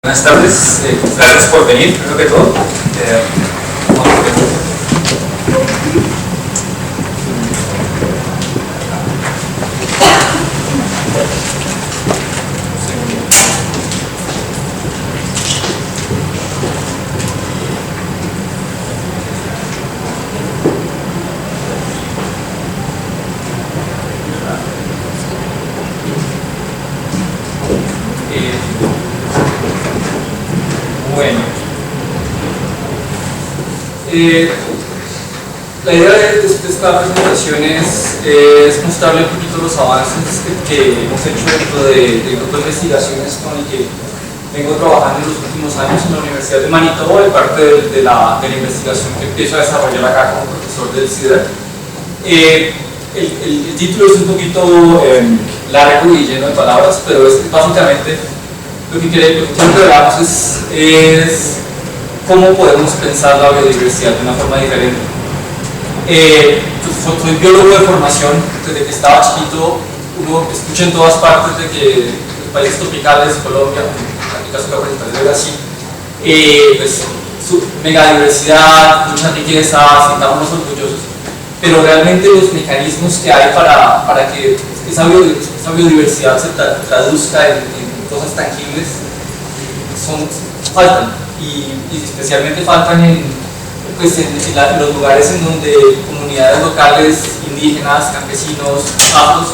Buenas tardes, gracias por venir, primero que todo. Bueno, la idea de esta presentación es mostrarle un poquito los avances que hemos hecho dentro del grupo de investigaciones con el que vengo trabajando en los últimos años en la Universidad de Manitoba, de parte de la investigación que empiezo a desarrollar acá como profesor del CIDR. El título es un poquito largo y lleno de palabras, pero es básicamente lo que quiero que veamos es cómo podemos pensar la biodiversidad de una forma diferente. Soy biólogo de formación. Desde que estaba chiquito uno escucha en todas partes de que los países tropicales, Colombia, en el caso de la oriental de Brasil, pues, su megadiversidad, mucha riqueza, sintámonos orgullosos, pero realmente los mecanismos que hay para que esa biodiversidad se traduzca en cosas tangibles faltan, y especialmente faltan en los lugares en donde comunidades locales, indígenas, campesinos, afros,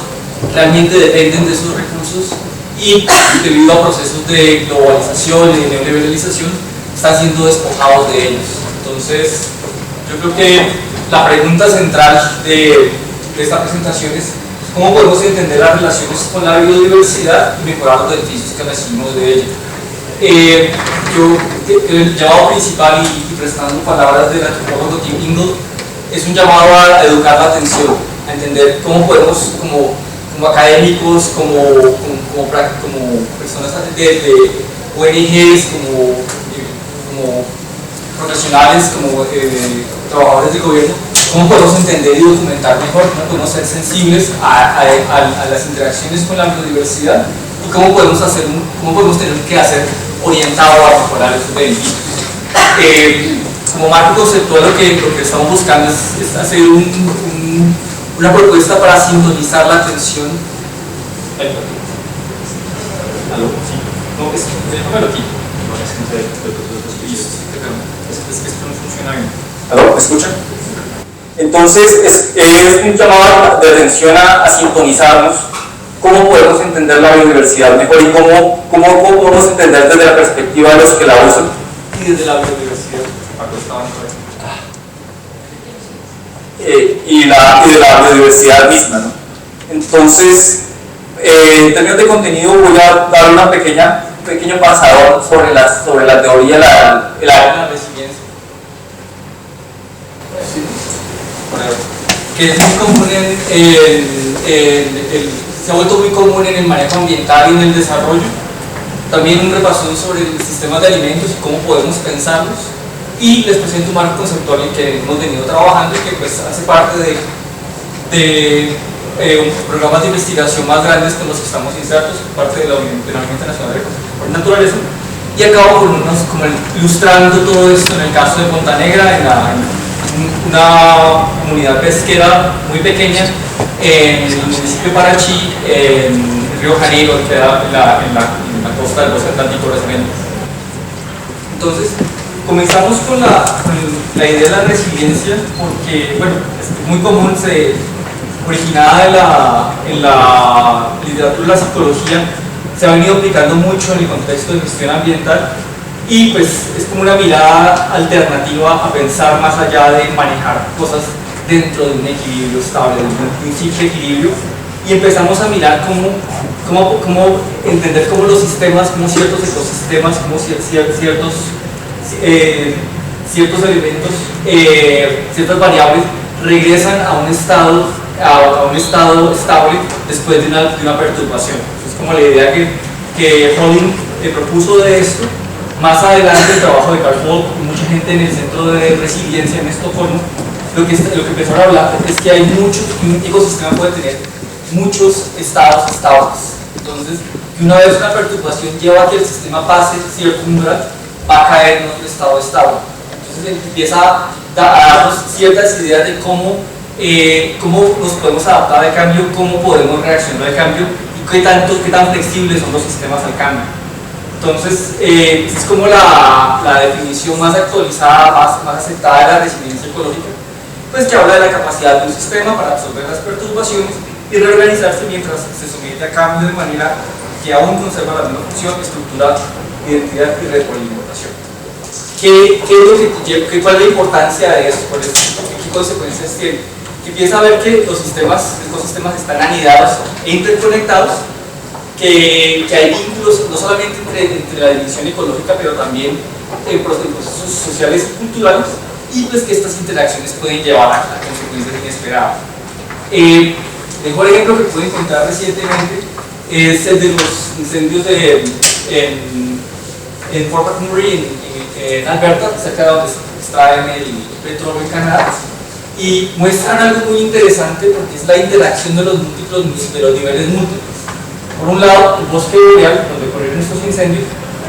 realmente dependen de esos recursos y debido a procesos de globalización y de neoliberalización están siendo despojados de ellos. Entonces, yo creo que la pregunta central de esta presentación es cómo podemos entender las relaciones con la biodiversidad y mejorar los beneficios que recibimos de ella. El llamado principal, y prestando palabras del antropólogo Tim Ingold, es un llamado a educar la atención, a entender cómo podemos, como académicos, como personas de ONGs, como profesionales, como trabajadores del gobierno, cómo podemos entender y documentar mejor, cómo podemos ser sensibles a las interacciones con la biodiversidad y cómo podemos tener que hacer orientado a mejorar esos beneficios. Como marco conceptual lo que estamos buscando es hacer una propuesta para sintonizar la atención. ¿Aló? Sí. No, déjamelo aquí. Es que no funciona bien. ¿Aló? ¿Me escuchan? Entonces, es un llamado de atención a sintonizarnos. ¿Cómo podemos entender la biodiversidad mejor y cómo podemos entender desde la perspectiva de los que la usan y desde la biodiversidad y de la biodiversidad misma, ¿no? Entonces, en términos de contenido voy a dar un pequeño pasador sobre la teoría de la resiliencia, que es muy común se ha vuelto muy común en el manejo ambiental y en el desarrollo. También un repasón sobre el sistema de alimentos y cómo podemos pensarlos. Y les presento un marco conceptual en que hemos venido trabajando y que pues, hace parte de programas de investigación más grandes con los que estamos insertos, parte de la Unión Internacional de Conservación de Naturaleza. Y acabo como ilustrando todo esto en el caso de Ponta Negra, una comunidad pesquera muy pequeña en el municipio de Parachi, en Río Janeiro, que queda en la costa del bosque atlántico brasileño. Entonces, comenzamos con la idea de la resiliencia, porque, bueno, es muy común, originada en la literatura de la psicología, se ha venido aplicando mucho en el contexto de gestión ambiental. Y pues es como una mirada alternativa a pensar más allá de manejar cosas dentro de un equilibrio estable, de un simple equilibrio, y empezamos a mirar cómo entender cómo los sistemas, cómo ciertos ecosistemas, cómo ciertos elementos, ciertas variables regresan a un estado estable después de una perturbación. Es como la idea que Holling propuso de esto. Más adelante el trabajo de Carl Falk y mucha gente en el Centro de Resiliencia en Estocolmo, lo que empezaron a hablar es que un ecosistema puede tener muchos estados estables. Entonces, que una vez una perturbación lleva a que el sistema pase cierto umbral, va a caer en otro estado estable. Entonces empieza a darnos ciertas ideas de cómo nos podemos adaptar al cambio, cómo podemos reaccionar al cambio y qué tan flexibles son los sistemas al cambio. Entonces, es como la definición más actualizada, más aceptada de la resiliencia ecológica, pues que habla de la capacidad de un sistema para absorber las perturbaciones y reorganizarse mientras se somete a cambio de manera que aún conserva la misma función, estructura, identidad y retroalimentación. ¿Cuál es la importancia de esto? ¿Qué consecuencias tiene? Que empieza a ver que los ecosistemas están anidados e interconectados, que hay vínculos no solamente entre la dimensión ecológica, pero también en procesos sociales y culturales, y pues que estas interacciones pueden llevar a consecuencias inesperadas. El mejor ejemplo que pude encontrar recientemente es el de los incendios en Fort McMurray, en Alberta, cerca de donde se extraen el petróleo en Canadá, y muestran algo muy interesante porque es la interacción de los niveles múltiples. Por un lado, el bosque boreal, donde ocurrieron estos incendios,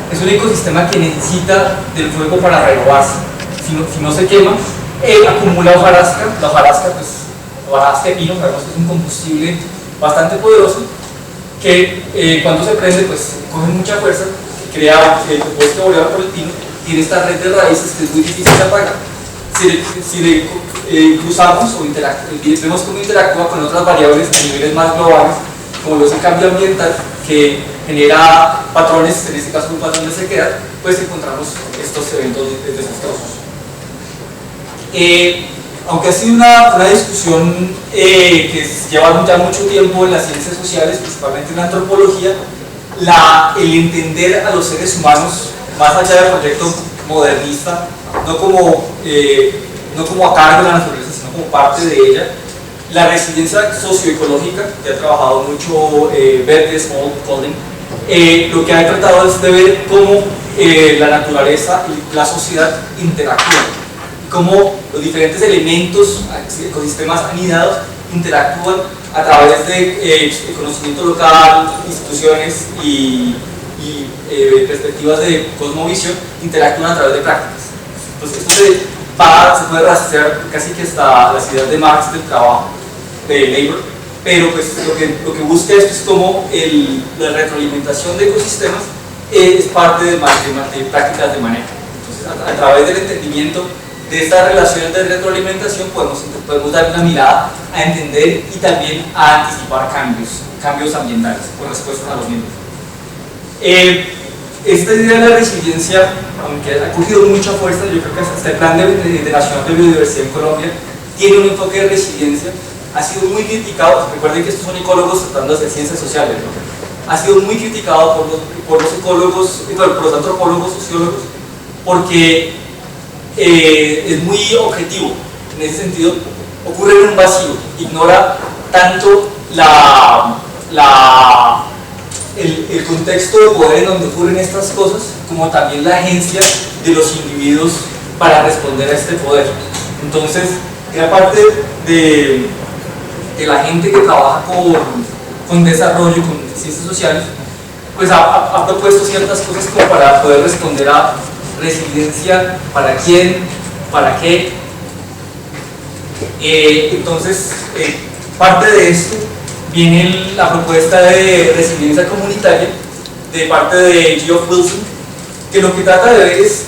es un ecosistema que necesita del fuego para renovarse. Si no se quema, acumula hojarasca. La hojarasca de pino, sabemos que es un combustible bastante poderoso, que cuando se prende, pues coge mucha fuerza, crea el bosque boreal por el pino, tiene esta red de raíces que es muy difícil de apagar. Si le cruzamos o vemos cómo interactúa con otras variables a niveles más globales, como es el cambio ambiental, que genera patrones, en este caso un patrón de sequedad, pues encontramos estos eventos desastrosos. Aunque ha sido una discusión que lleva ya mucho tiempo en las ciencias sociales, principalmente en la antropología, el entender a los seres humanos, más allá del proyecto modernista, no como a cargo de la naturaleza, sino como parte de ella. La resiliencia socioecológica, que ha trabajado mucho Berges, Golding, lo que ha tratado es de ver cómo la naturaleza y la sociedad interactúan, cómo los diferentes elementos, ecosistemas anidados, interactúan a través de conocimiento local, instituciones y perspectivas de cosmovisión, interactúan a través de prácticas. Entonces esto se puede rastrear casi que hasta las ideas de Marx del trabajo, de labor, pero pues lo que busca esto es como la retroalimentación de ecosistemas es parte de prácticas de manejo. Entonces, a través del entendimiento de estas relaciones de retroalimentación podemos dar una mirada a entender y también a anticipar cambios ambientales con respuesta a los mismos. Esta idea de la resiliencia, aunque ha cogido mucha fuerza, yo creo que hasta el Plan Nacional de Biodiversidad en Colombia tiene un enfoque de resiliencia, ha sido muy criticado. Recuerden que estos son ecólogos tratando de hacer ciencias sociales, ¿no? Ha sido muy criticado por los ecólogos, por los antropólogos, sociólogos, porque es muy objetivo. En ese sentido, ocurre en un vacío, ignora tanto el contexto de poder en donde ocurren estas cosas, como también la agencia de los individuos para responder a este poder. Entonces, gran parte de la gente que trabaja con desarrollo, con ciencias sociales, pues ha propuesto ciertas cosas como para poder responder a resiliencia, para quién, para qué. Entonces, parte de esto viene la propuesta de resiliencia comunitaria de parte de Geoff Wilson, que lo que trata de ver es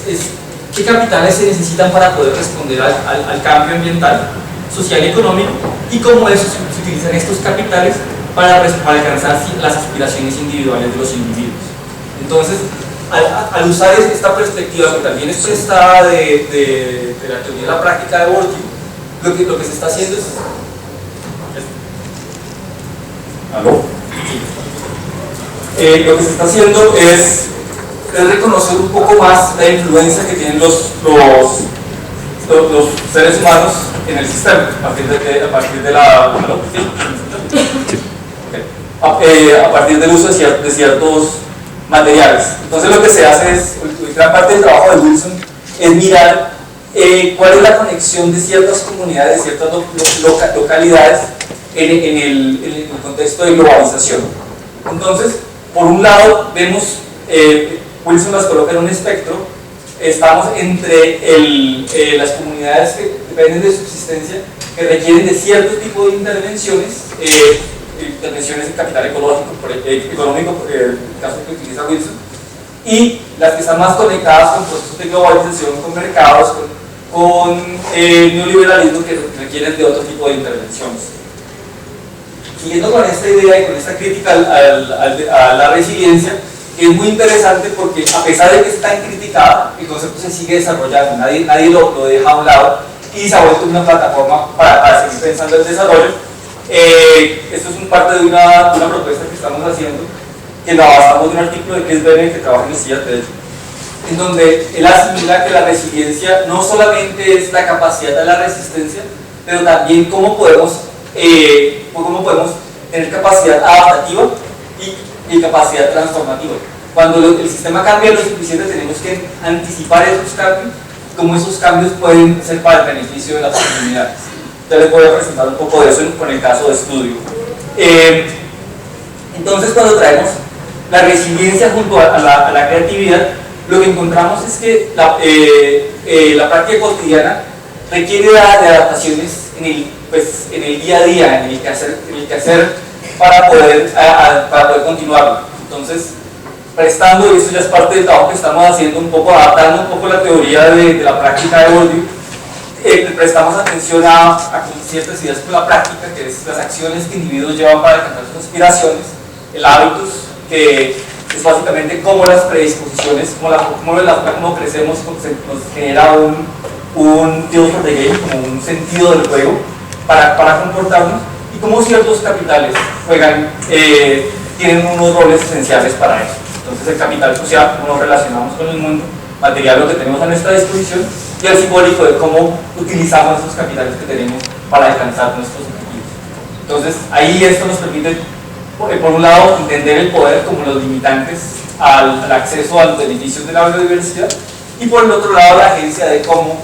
qué capitales se necesitan para poder responder al cambio ambiental, social y económico, y cómo se utilizan estos capitales para alcanzar las aspiraciones individuales de los individuos. Entonces, al usar esta perspectiva, que también es prestada de la teoría de la práctica de Bourdieu, lo que se está haciendo es... ¿Aló? Sí. Lo que se está haciendo es reconocer un poco más la influencia que tienen los seres humanos en el sistema, a partir del uso de ciertos materiales. Entonces lo que se hace es, gran parte del trabajo de Wilson es mirar cuál es la conexión de ciertas comunidades, de ciertas localidades en el contexto de globalización. Entonces, Por un lado, vemos, Wilson las coloca en un espectro, estamos entre las comunidades que dependen de subsistencia, que requieren de cierto tipo de intervenciones, intervenciones en capital económico, el caso que utiliza Wilson, y las que están más conectadas con procesos de globalización, con mercados, con neoliberalismo, que requieren de otro tipo de intervenciones. Siguiendo con esta idea y con esta crítica a la resiliencia, es muy interesante porque a pesar de que es tan criticada, el concepto se sigue desarrollando, nadie lo deja a un lado y se ha vuelto una plataforma para seguir pensando el desarrollo. Esto es parte de una propuesta que estamos haciendo, que la basamos de un artículo de Chris Bennett que trabaja en el CIATED, en donde él asimila que la resiliencia no solamente es la capacidad de la resistencia, pero también cómo podemos tener capacidad adaptativa y capacidad transformativa. Cuando el sistema cambia lo suficiente, tenemos que anticipar esos cambios, cómo esos cambios pueden ser para el beneficio de las comunidades. Ya les voy a presentar un poco de eso con el caso de estudio. Entonces, cuando traemos la resiliencia junto a la creatividad, lo que encontramos es que la práctica cotidiana requiere de adaptaciones en el día a día, en el quehacer para poder continuarlo. Entonces, prestando, y eso ya es parte del trabajo que estamos haciendo, un poco adaptando un poco la teoría de la práctica de Bourdieu, prestamos atención a ciertas ideas con la práctica, que es las acciones que individuos llevan para alcanzar sus aspiraciones, el hábitus, que es básicamente cómo las predisposiciones, cómo crecemos, nos genera un feel for the game, como un sentido del juego para comportarnos, y cómo ciertos capitales tienen unos roles esenciales para eso. Entonces, el capital social, cómo nos relacionamos con el mundo material, lo que tenemos a nuestra disposición, y el simbólico de cómo utilizamos esos capitales que tenemos para alcanzar nuestros objetivos. Entonces, ahí esto nos permite, por un lado, entender el poder como los limitantes al acceso a los beneficios de la biodiversidad, y por el otro lado, la agencia de cómo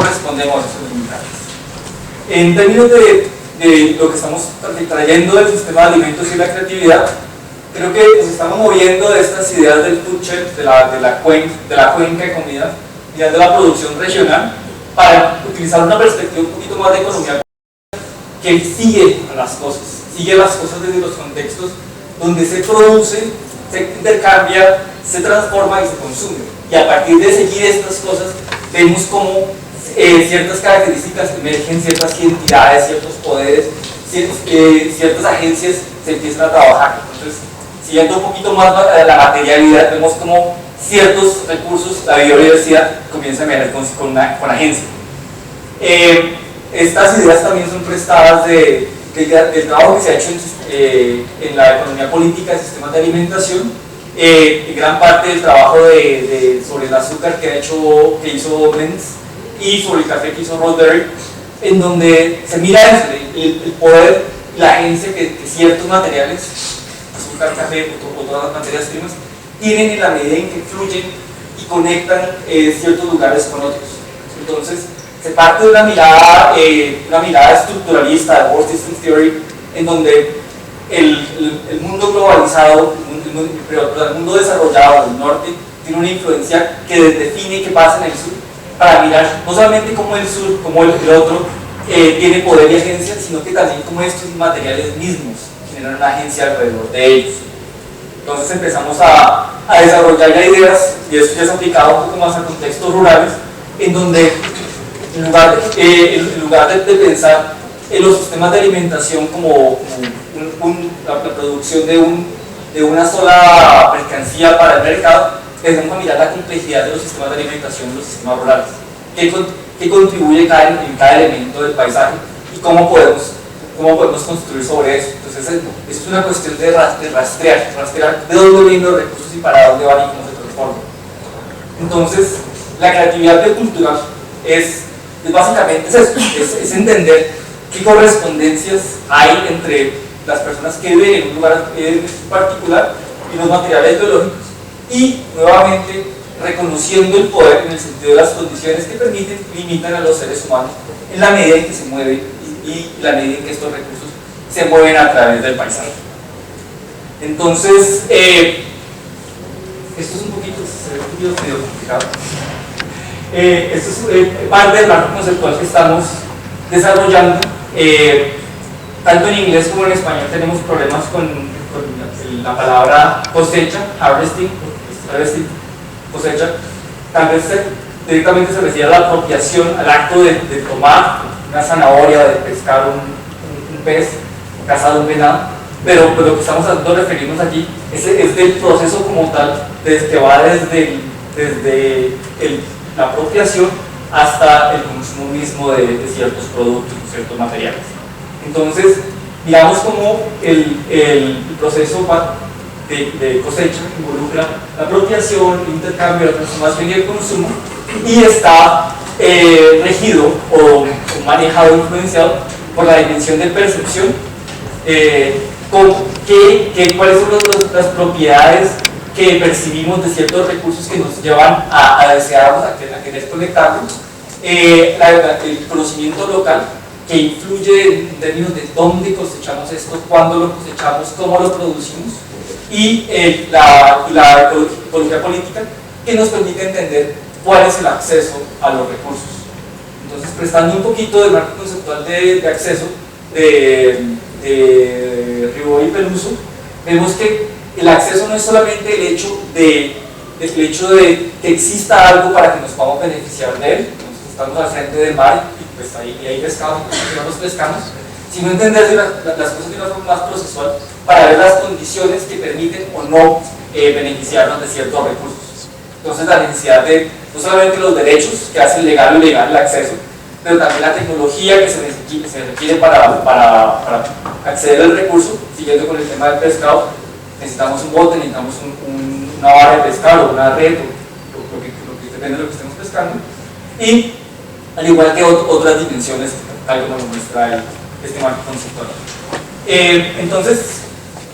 respondemos a esos limitantes. En términos de lo que estamos trayendo del sistema de alimentos y la creatividad, creo que nos estamos moviendo de estas ideas del food chain, de la cuenca de comida, ideas de la producción regional, para utilizar una perspectiva un poquito más de economía que sigue las cosas desde los contextos donde se produce, se intercambia, se transforma y se consume. Y a partir de seguir estas cosas, vemos cómo ciertas características emergen, ciertas entidades, ciertos poderes, ciertas agencias se empiezan a trabajar. Entonces, siguiendo un poquito más la materialidad, vemos cómo ciertos recursos, la biodiversidad, comienza a emerger con agencia. Estas ideas también son prestadas del trabajo que se ha hecho en la economía política de sistemas de alimentación, gran parte del trabajo sobre el azúcar que hizo Menz, y sobre el café que hizo Rothberg, en donde se mira el poder y la agencia que ciertos materiales, azúcar, café o todas las materias primas, tienen en la medida en que fluyen y conectan ciertos lugares con otros. Entonces, se parte de una mirada estructuralista de World Systems Theory, en donde el mundo globalizado, el mundo desarrollado del norte, tiene una influencia que define qué pasa en el sur, para mirar no solamente cómo el sur, como el otro, tiene poder y agencia, sino que también cómo estos materiales mismos generan una agencia alrededor de ellos. Entonces empezamos a desarrollar ya ideas, y esto ya es aplicado un poco más a contextos rurales, en donde en lugar de pensar en los sistemas de alimentación como la producción de una sola mercancía para el mercado, empezamos a mirar la complejidad de los sistemas de alimentación en los sistemas rurales, qué contribuye en cada elemento del paisaje y cómo podemos construir sobre eso. Entonces, eso es una cuestión de rastrear de dónde vienen los recursos y para dónde van y cómo se transforman. Entonces, la creatividad cultural es básicamente es entender qué correspondencias hay entre las personas que viven en un lugar particular y los materiales biológicos, y nuevamente reconociendo el poder en el sentido de las condiciones que limitan a los seres humanos en la medida en que se mueven y la medida en que estos recursos se mueven a través del paisaje. Entonces, esto es un poquito medio complicado. Esto es parte del marco conceptual que estamos desarrollando. Tanto en inglés como en español tenemos problemas con la palabra cosecha, harvesting, cosecha. Tal vez directamente se refiere a la apropiación, al acto de tomar una zanahoria, de pescar un pez, cazar un venado, pero pues lo que estamos tratando de referirnos aquí es del proceso como tal, que va desde la apropiación hasta el consumo mismo de ciertos productos, ciertos materiales. Entonces, digamos como el proceso de cosecha involucra la apropiación, el intercambio, la transformación y el consumo, y está regido o manejado, influenciado por la dimensión de percepción, cuáles son las propiedades que percibimos de ciertos recursos que nos llevan a desearlos, a querer conectarlos, el conocimiento local, que influye en términos de dónde cosechamos esto, cuándo lo cosechamos, cómo lo producimos, y la ecología política, que nos permite entender cuál es el acceso a los recursos. Entonces, prestando un poquito del marco conceptual de acceso de Ribó y Peluso, vemos que el acceso no es solamente el hecho de que exista algo para que nos podamos beneficiar de él. Entonces, estamos al frente del mar y pues ahí pescamos, no nos pescamos, sino entender las cosas de una forma más procesual para ver las condiciones que permiten o no beneficiarnos de ciertos recursos. Entonces, la necesidad de no solamente los derechos que hacen legal o ilegal el acceso, pero también la tecnología que se requiere para acceder al recurso. Siguiendo con el tema del pescado, necesitamos un bote, necesitamos una vara de pescar o una red, o lo que depende de lo que estemos pescando, y al igual que otras dimensiones, tal como nos muestra este marco conceptual. Entonces,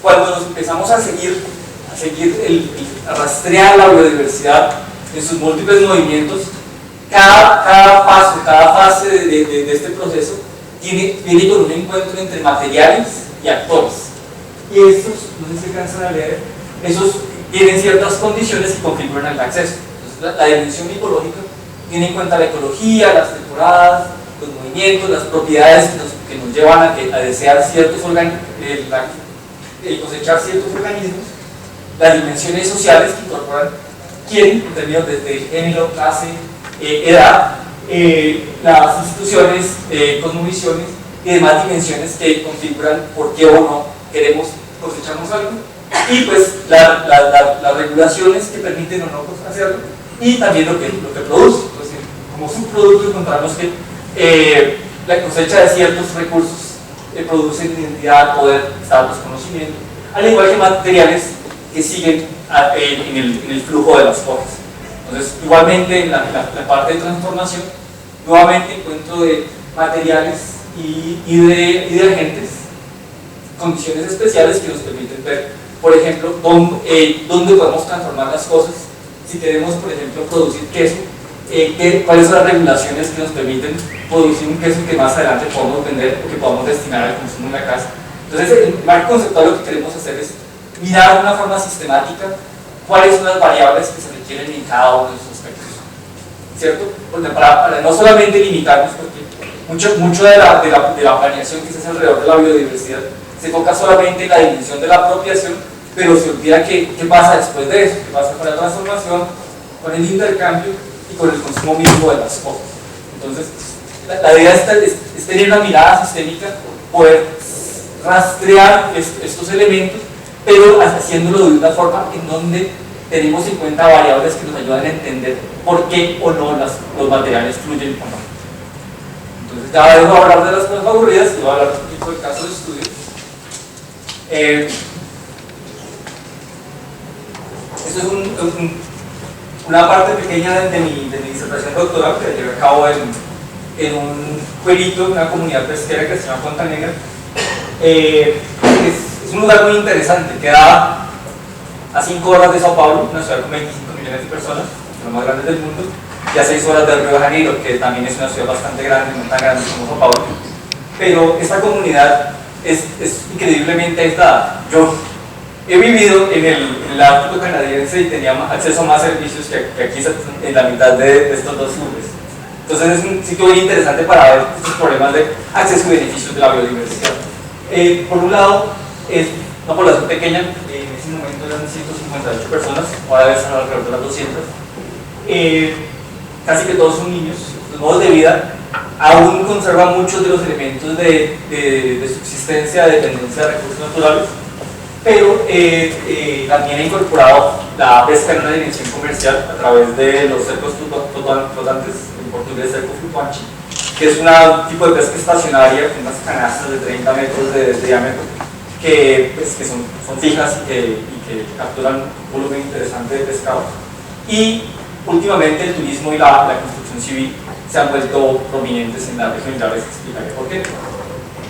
cuando nos empezamos a rastrear la biodiversidad en sus múltiples movimientos, cada fase de este proceso viene con un encuentro entre materiales y actores. Y estos, no sé si alcanzan a leer, esos tienen ciertas condiciones que configuran el acceso. Entonces, la dimensión ecológica tiene en cuenta la ecología, las temporadas, los movimientos, las propiedades que nos llevan a desear ciertos cosechar ciertos organismos, las dimensiones sociales que incorporan quién, en términos de género, clase, edad, las instituciones, cosmovisiones y demás dimensiones que configuran por qué o no queremos cosechamos algo, y pues las regulaciones que permiten o no hacerlo, y también lo que produce. Entonces, como subproducto encontramos que la cosecha de ciertos recursos producen identidad, poder, estatus, conocimiento, al igual que materiales que siguen en el flujo de las cosas. Entonces, igualmente en la parte de transformación, nuevamente encuentro de materiales y de agentes, condiciones especiales que nos permiten ver, por ejemplo, dónde podemos transformar las cosas. Si queremos, por ejemplo, producir queso, cuáles son las regulaciones que nos permiten producir un queso que más adelante podamos vender o que podamos destinar al consumo en la casa. Entonces, el marco conceptual lo que queremos hacer es mirar de una forma sistemática cuáles son las variables que se requieren en cada uno de esos aspectos, ¿cierto? Porque para no solamente limitarnos, porque mucho de la planeación que se hace alrededor de la biodiversidad se enfoca solamente en la dimensión de la apropiación, pero se olvida qué pasa después de eso, qué pasa con la transformación, con el intercambio y con el consumo mismo de las cosas. Entonces, la idea es tener una mirada sistémica, poder rastrear estos elementos, pero haciéndolo de una forma en donde tenemos en cuenta variables que nos ayudan a entender por qué o no los materiales fluyen o no. Entonces, ya dejo de hablar de las cosas aburridas y voy a hablar un poquito del caso de estudio. Esto es una parte pequeña de mi disertación doctoral que llevé a cabo en un pueblito, una comunidad pesquera que se llama Ponta Negra. Es un lugar muy interesante, queda a 5 horas de Sao Paulo, una ciudad con 25 millones de personas, la más grande del mundo, y a 6 horas de Río de Janeiro, que también es una ciudad bastante grande, no tan grande como Sao Paulo. Pero esta comunidad es increíblemente aislada. Yo he vivido en el Ártico canadiense y tenía acceso a más servicios que aquí en la mitad de estos dos urbes. Entonces es un sitio muy interesante para ver estos problemas de acceso y beneficios de la biodiversidad. Por un lado, es una población pequeña, en ese momento eran 158 personas, ahora debe estar alrededor de las 200. Casi que todos son niños. Los modos de vida aún conservan muchos de los elementos de subsistencia, de dependencia de recursos naturales, pero también ha incorporado la pesca en una dimensión comercial a través de los cercos flotantes, en portugués cerco flutuante, que es un tipo de pesca estacionaria con unas canastas de 30 metros de diámetro que son fijas y que capturan un volumen interesante de pescado. Y últimamente el turismo y la construcción civil se han vuelto prominentes en la región, ya les explicaré por qué.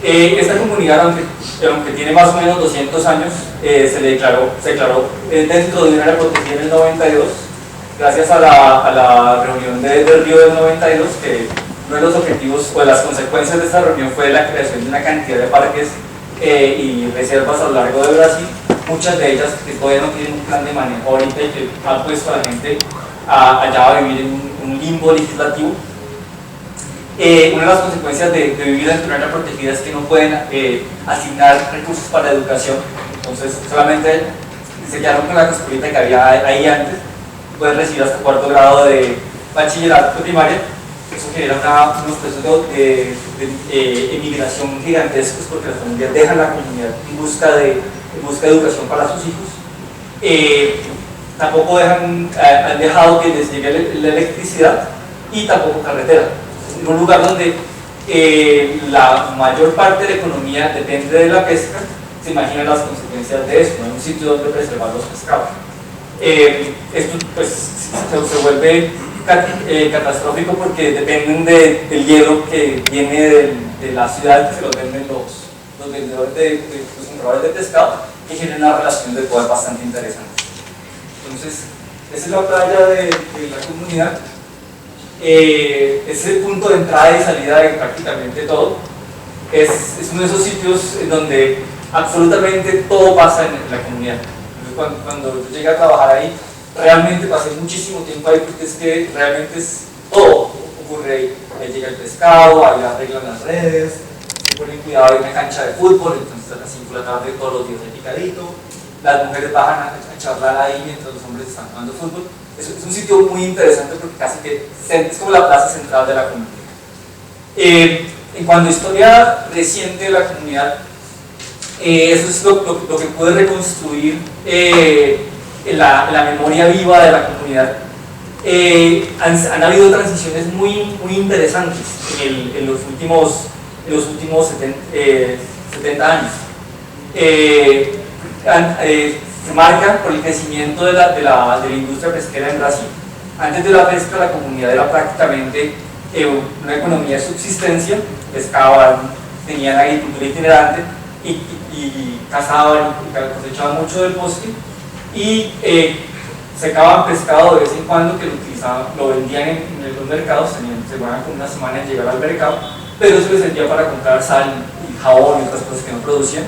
Esta comunidad, aunque tiene más o menos 200 años, se declaró dentro de una área protegida en el 92, gracias a la reunión del Río del 92, que uno de los objetivos o de las consecuencias de esta reunión fue la creación de una cantidad de parques y reservas a lo largo de Brasil, muchas de ellas que todavía no tienen un plan de manejo ahorita y que han puesto a la gente allá a vivir en un limbo legislativo. Una de las consecuencias de vivir dentro de una área protegida es que no pueden asignar recursos para educación, entonces solamente se quedaron con la escuelita que había ahí antes, pueden recibir hasta cuarto grado de bachillerato primaria. Eso genera unos procesos de emigración gigantescos porque las familias dejan la comunidad en busca de educación para sus hijos. Tampoco han dejado que les llegue la electricidad y tampoco carretera. En un lugar donde la mayor parte de la economía depende de la pesca, se imaginan las consecuencias de eso, no hay un sitio donde preservar los pescados. Esto pues se vuelve catastrófico porque dependen del hielo que viene de la ciudad, que se lo venden los vendedores los compradores de pescado, que genera una relación de poder bastante interesante. Entonces, esa es la playa de la comunidad. Es el punto de entrada y salida de prácticamente todo. Es uno de esos sitios en donde absolutamente todo pasa en la comunidad. Entonces, cuando yo llegué a trabajar ahí, realmente pasé muchísimo tiempo ahí porque es que realmente todo ocurre ahí. Ahí llega el pescado, ahí arreglan las redes, se ponen cuidado en una cancha de fútbol, entonces a las 5 de la tarde todos los días hay picadito, las mujeres bajan a charlar ahí mientras los hombres están jugando fútbol. Es un sitio muy interesante porque casi que es como la plaza central de la comunidad. En cuanto a historia reciente de la comunidad, eso es lo que pude reconstruir la memoria viva de la comunidad. Han habido transiciones muy interesantes en los últimos 70 años. Se marca por el crecimiento de la industria pesquera en Brasil. Antes de la pesca, la comunidad era prácticamente una economía de subsistencia, pescaban, tenían agricultura itinerante y cazaban y cosechaban mucho del bosque y secaban pescado de vez en cuando que lo vendían en los mercados, se demoraban como una semana en llegar al mercado, pero eso les servía para comprar sal y jabón y otras cosas que no producían.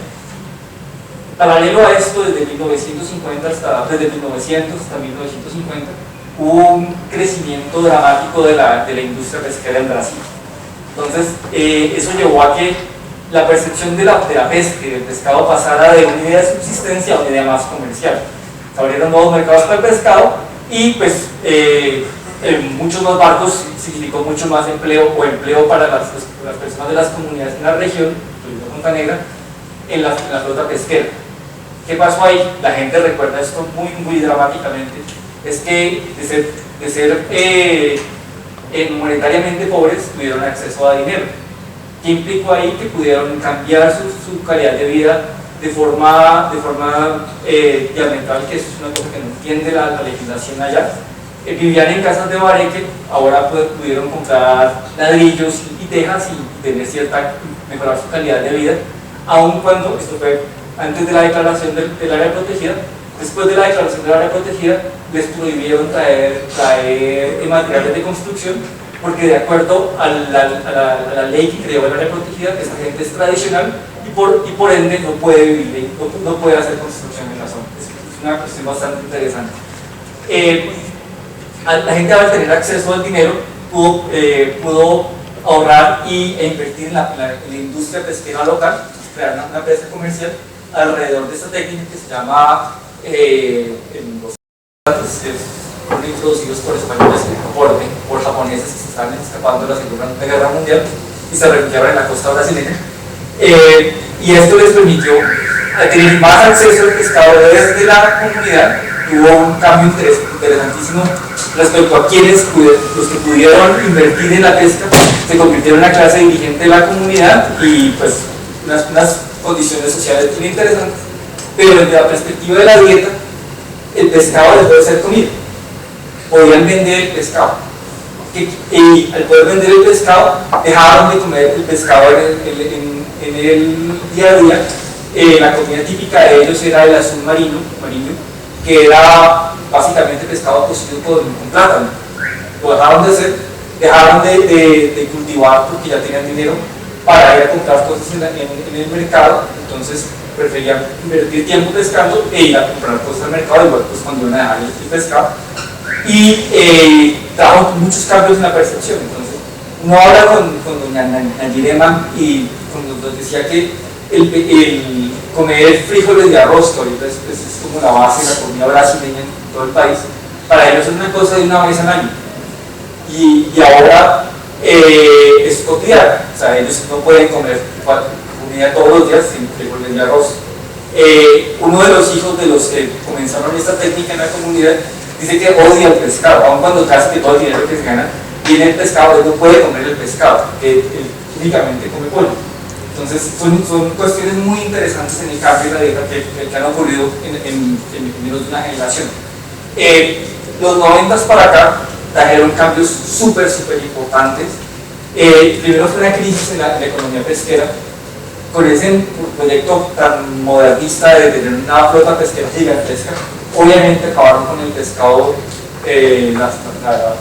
Paralelo a esto, desde 1900 hasta 1950, hubo un crecimiento dramático de la industria pesquera en Brasil. Entonces, eso llevó a que la percepción de la pesca y del pescado pasara de una idea de subsistencia a una idea más comercial. Se abrieron nuevos mercados para el pescado y pues muchos más barcos significó mucho más empleo para las personas de las comunidades en la región, incluyendo Punta Negra, en la flota pesquera. ¿Qué pasó ahí? La gente recuerda esto muy dramáticamente. Es que de ser monetariamente pobres tuvieron acceso a dinero. ¿Qué implicó ahí? Que pudieron cambiar su calidad de vida de forma diametral, que eso es una cosa que no entiende la legislación allá. Vivían en casas de bareque, ahora pudieron comprar ladrillos y tejas y mejorar su calidad de vida, aun cuando esto fue antes de la declaración del área protegida. Después de la declaración del área protegida les prohibieron traer materiales de construcción porque de acuerdo a la ley que creó el área protegida, esta gente es tradicional y por ende no puede vivir, no puede hacer construcción en la zona. Es una cuestión bastante interesante. La gente, al tener acceso al dinero, pudo ahorrar e invertir en la industria pesquera local, crear una pesca comercial alrededor de esta técnica que se llama los fueron introducidos por españoles, por japoneses que se estaban escapando de la Segunda Guerra Mundial y se refugiaron en la costa brasileña. Y esto les permitió tener más acceso al pescado desde la comunidad. Hubo un cambio interesantísimo respecto a quienes, los que pudieron invertir en la pesca, se convirtieron en una clase dirigente de la comunidad y pues unas condiciones sociales muy interesantes. Pero desde la perspectiva de la dieta, el pescado les puede ser comido. Podían vender el pescado. Y al poder vender el pescado, dejaron de comer el pescado en el día a día. La comida típica de ellos era el azul marino, que era básicamente pescado cocido con plátano. Lo dejaron de hacer, dejaron de cultivar porque ya tenían dinero para ir a comprar cosas en el mercado. Entonces preferían invertir tiempo pescando e ir a comprar cosas al mercado, igual pues cuando iban a dejar el pescado. Y trajo muchos cambios en la percepción. Entonces uno habla con doña Nayirema y nos decía que el comer frijoles de arroz, que ahorita es como la base de la comida brasileña en todo el país, para ellos es una cosa de una vez al año. Y ahora es cotidiano, o sea, ellos no pueden comer comida todos los días sin frijoles de arroz. Uno de los hijos de los que comenzaron esta técnica en la comunidad dice que odia el pescado, aun cuando casi que todo el dinero que se gana viene el pescado, él no puede comer el pescado, que él únicamente come pollo. Entonces son cuestiones muy interesantes en el cambio de la dieta que han ocurrido en menos de una generación. Los 90 para acá trajeron cambios súper importantes. Primero fue una crisis en la economía pesquera, con ese proyecto tan modernista de tener una flota pesquera gigantesca. Obviamente acabaron con el pescado,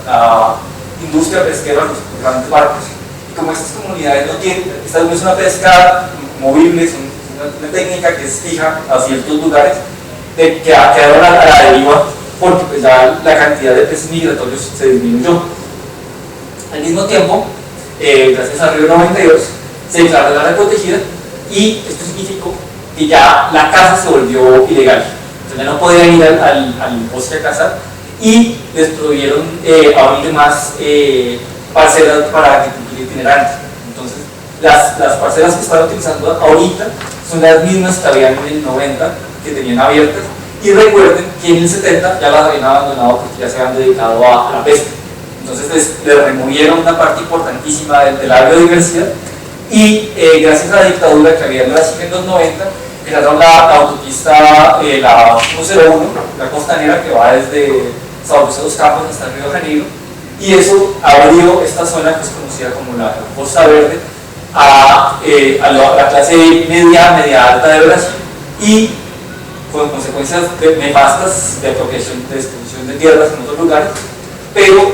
la industria pesquera, los grandes barcos. Y como estas comunidades no tienen, esta no es una pesca movible, es una técnica que es fija a ciertos lugares, que quedaron a la deriva porque pues ya la cantidad de peces migratorios se disminuyó. Al mismo tiempo, gracias al Río 92, se declaró el área protegida y esto significó que ya la caza se volvió ilegal. Entonces ya no podían ir al bosque a cazar y les prohibieron abrir más parcelas para agricultura itinerante. Entonces las parcelas que están utilizando ahorita son las mismas que habían en el 90, que tenían abiertas. Y recuerden que en el 70 ya las habían abandonado porque ya se habían dedicado a la pesca. Entonces les removieron una parte importantísima de la biodiversidad y gracias a la dictadura que había en Brasil en los 90 crearon la autopista, la 101, la costanera que va desde São José dos Campos hasta el Río de Janeiro, y eso abrió esta zona que es conocida como la Costa Verde a la clase media alta de Brasil, y con consecuencias nefastas de apropiación, de destrucción de tierras en otros lugares, pero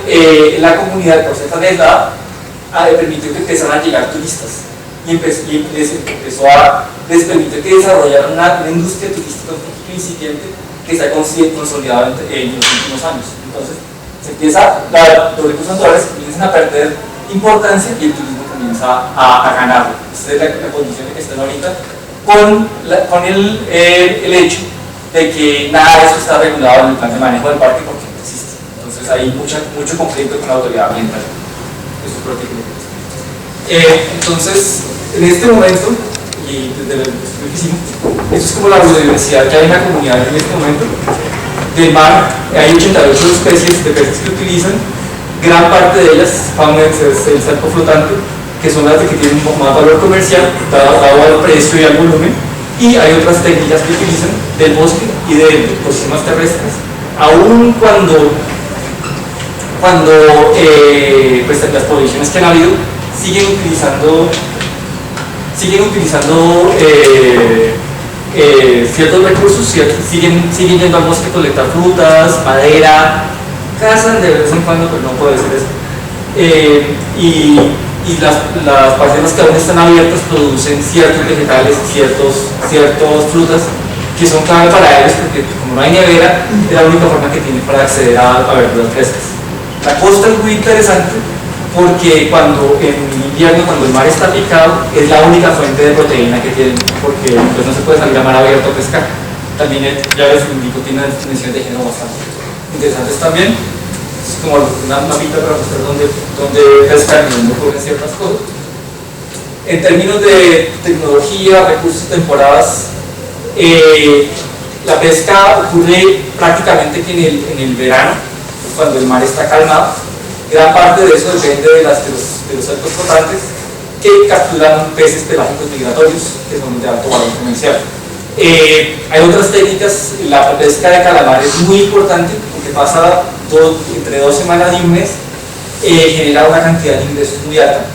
la comunidad, por ser tan aislada, permitió que empezaran a llegar turistas y les permitió que desarrollaran una industria turística un poquito incipiente que se ha consolidado en los últimos años. Entonces, los recursos naturales comienzan a perder importancia y el turismo comienza a ganarlo. Esta es la condición en que están ahorita, con el hecho de que nada de eso está regulado en el plan de manejo del parque porque no existe. Entonces hay mucho conflicto con la autoridad ambiental. Eso es lo que entonces, en este momento, y desde el estudio que hicimos, esto es como la biodiversidad que hay en la comunidad en este momento. Del mar hay 88 especies de peces que utilizan, gran parte de ellas, Faunex es el salto flotante, que son las que tienen más valor comercial, dado al precio y al volumen, y hay otras técnicas que utilizan del bosque y de ecosistemas terrestres, aun cuando pues, las poblaciones que han habido siguen utilizando ciertos recursos, siguen yendo al bosque a colectar frutas, madera, cazan de vez en cuando, pero no puede ser eso. Y las parcelas que aún están abiertas producen ciertos vegetales, ciertas frutas que son clave para ellos porque como no hay nevera, es la única forma que tienen para acceder a verduras frescas. La costa es muy interesante porque cuando en invierno, cuando el mar está picado, es la única fuente de proteína que tienen, porque pues, no se puede salir a mar abierto a pescar. También ya les indico, tiene unas dimensiones de género bastante interesantes también. Es como una mapita para mostrar dónde pescan y dónde ocurren ciertas cosas. En términos de tecnología, recursos, temporadas, la pesca ocurre prácticamente que en el verano, cuando el mar está calmado. Gran parte de eso depende de los cercos flotantes que capturan peces pelágicos migratorios que son de alto valor comercial. Hay otras técnicas, la pesca de calamar es muy importante porque pasa entre 2 semanas y un mes, genera una cantidad de ingresos muy alta.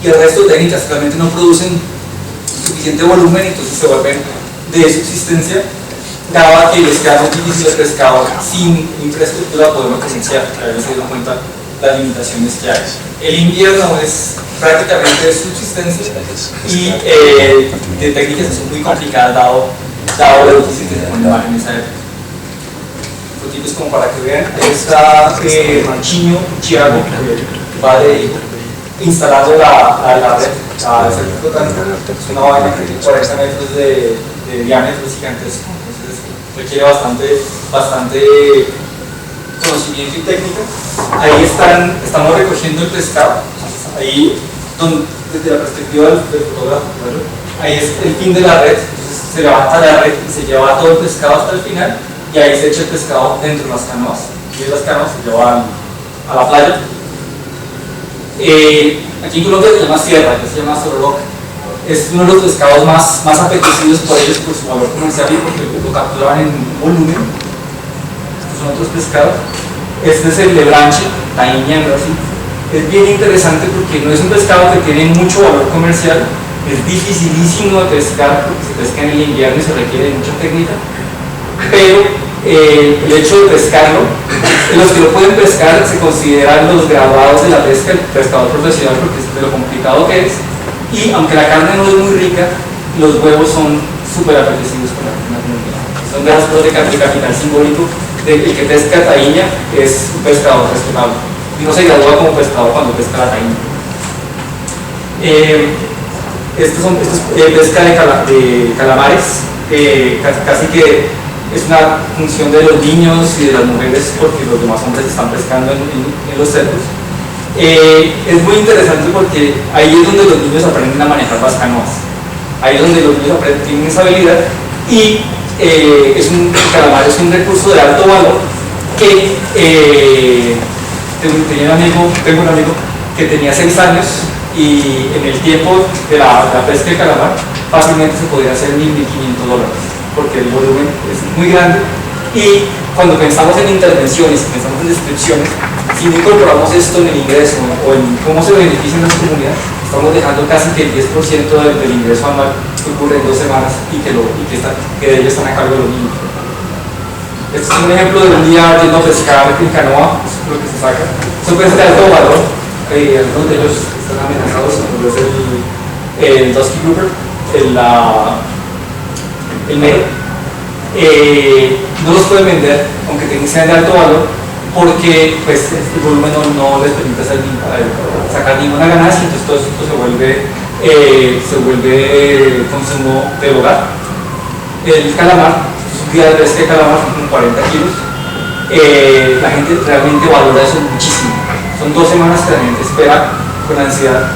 Y el resto de técnicas realmente no producen suficiente volumen, entonces se vuelven de subsistencia, dado que les queda muy difícil el pescado sin infraestructura poderlo presenciar, que a veces se dan cuenta las limitaciones que hay. El invierno es prácticamente de subsistencia y de técnicas que son muy complicadas dado lo difícil que se pone mar en esa época. Fotitos como para que vean, ahí está Manchiño, Chiago, padre e hijo, instalando la red a cerco flotante. Es una vaina que tiene 40 metros de diámetro, es gigantesco, entonces requiere bastante conocimiento y técnica. Ahí estamos recogiendo el pescado, ahí desde la perspectiva del fotógrafo, ¿verdad? Ahí es el fin de la red, entonces se levanta la red y se lleva todo el pescado hasta el final y ahí se echa el pescado dentro de las canoas y de las canoas se lleva a la playa. Aquí en Colombia se llama sierra, que se llama sororoca. Es uno de los pescados más apetecidos por ellos por su valor comercial y porque lo capturaban en volumen. Estos son otros pescados. Este es el lebranche, taíña en Brasil. Es bien interesante porque no es un pescado que tiene mucho valor comercial, es dificilísimo de pescar porque se pesca en el invierno y se requiere de mucha técnica, pero el hecho de pescarlo, los que lo pueden pescar se consideran los graduados de la pesca, el pescador profesional, porque es de lo complicado que es, y aunque la carne no es muy rica, los huevos son súper apetecidos por la comunidad. Son de las cosas de capital simbólico de el que pesca taíña es un pescador respetable y no se gradúa como pescador cuando pesca la taíña. Estos pesca de calamares, casi que es una función de los niños y de las mujeres porque los demás hombres están pescando en los cercos. Es muy interesante porque ahí es donde los niños aprenden a manejar las canoas, ahí es donde los niños tienen esa habilidad y el calamar es un recurso de alto valor que tengo un amigo que tenía 6 años y en el tiempo de la pesca de calamar fácilmente se podía hacer $1.000, $1.500 porque el volumen es muy grande y cuando pensamos en intervenciones, pensamos en descripciones, si no incorporamos esto en el ingreso o en cómo se benefician las comunidades, estamos dejando casi que el 10% del ingreso anual que ocurre en 2 semanas y que de ellos están a cargo de los niños. Este es un ejemplo de un día yendo a pescar en canoa, eso es lo que se saca. Son peces de alto valor, algunos de ellos están amenazados, como es el Dusky Grouper, el mero. No los pueden vender, aunque sean de alto valor, porque pues, el volumen no les permite sacar ninguna ganancia, entonces todo esto se vuelve consumo del hogar. El calamar, un día de pesca de calamar son como 40 kilos. La gente realmente valora eso muchísimo. Son 2 semanas que la gente espera con ansiedad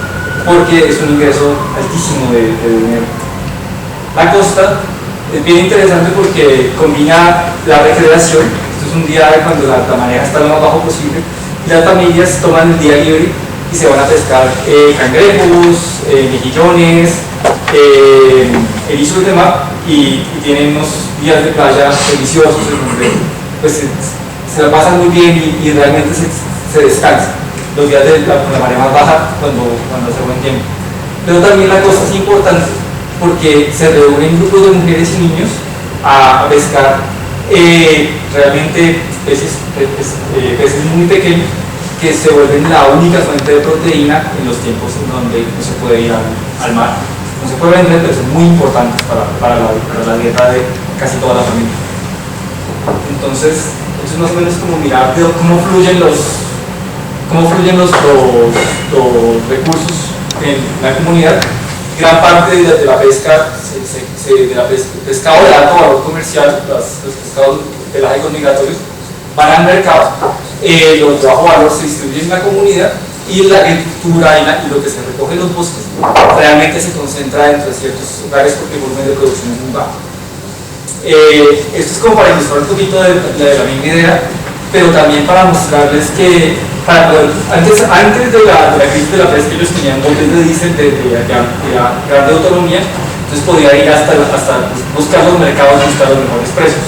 porque es un ingreso altísimo de dinero. La costa es bien interesante porque combina la recreación. Esto es un día cuando la marea está lo más bajo posible y las familias toman el día libre y se van a pescar cangrejos, mejillones, erizos de mar y tienen unos días de playa deliciosos en donde pues, se la pasan muy bien y realmente se descansa los días de la marea más baja cuando hace buen tiempo. Pero también la costa es importante porque se reúnen grupos de mujeres y niños a pescar realmente peces muy pequeños que se vuelven la única fuente de proteína en los tiempos en donde no se puede ir al mar No se puede vender, pero son muy importantes para la dieta de casi toda la familia. Entonces, eso es más o menos como mirar cómo fluyen los recursos en la comunidad. Gran parte de la pesca, pescado de alto valor comercial, los pescados pelágicos migratorios, van al mercado. Los de bajo valor se distribuyen en la comunidad y la agricultura y lo que se recoge en los bosques realmente se concentra entre ciertos lugares porque el volumen de producción es muy bajo. Esto es como para ilustrar un poquito de la misma idea, pero también para mostrarles que antes de la crisis de la pesca ellos tenían botes de diésel de grande autonomía, entonces podía ir hasta buscar los mercados y buscar los mejores precios.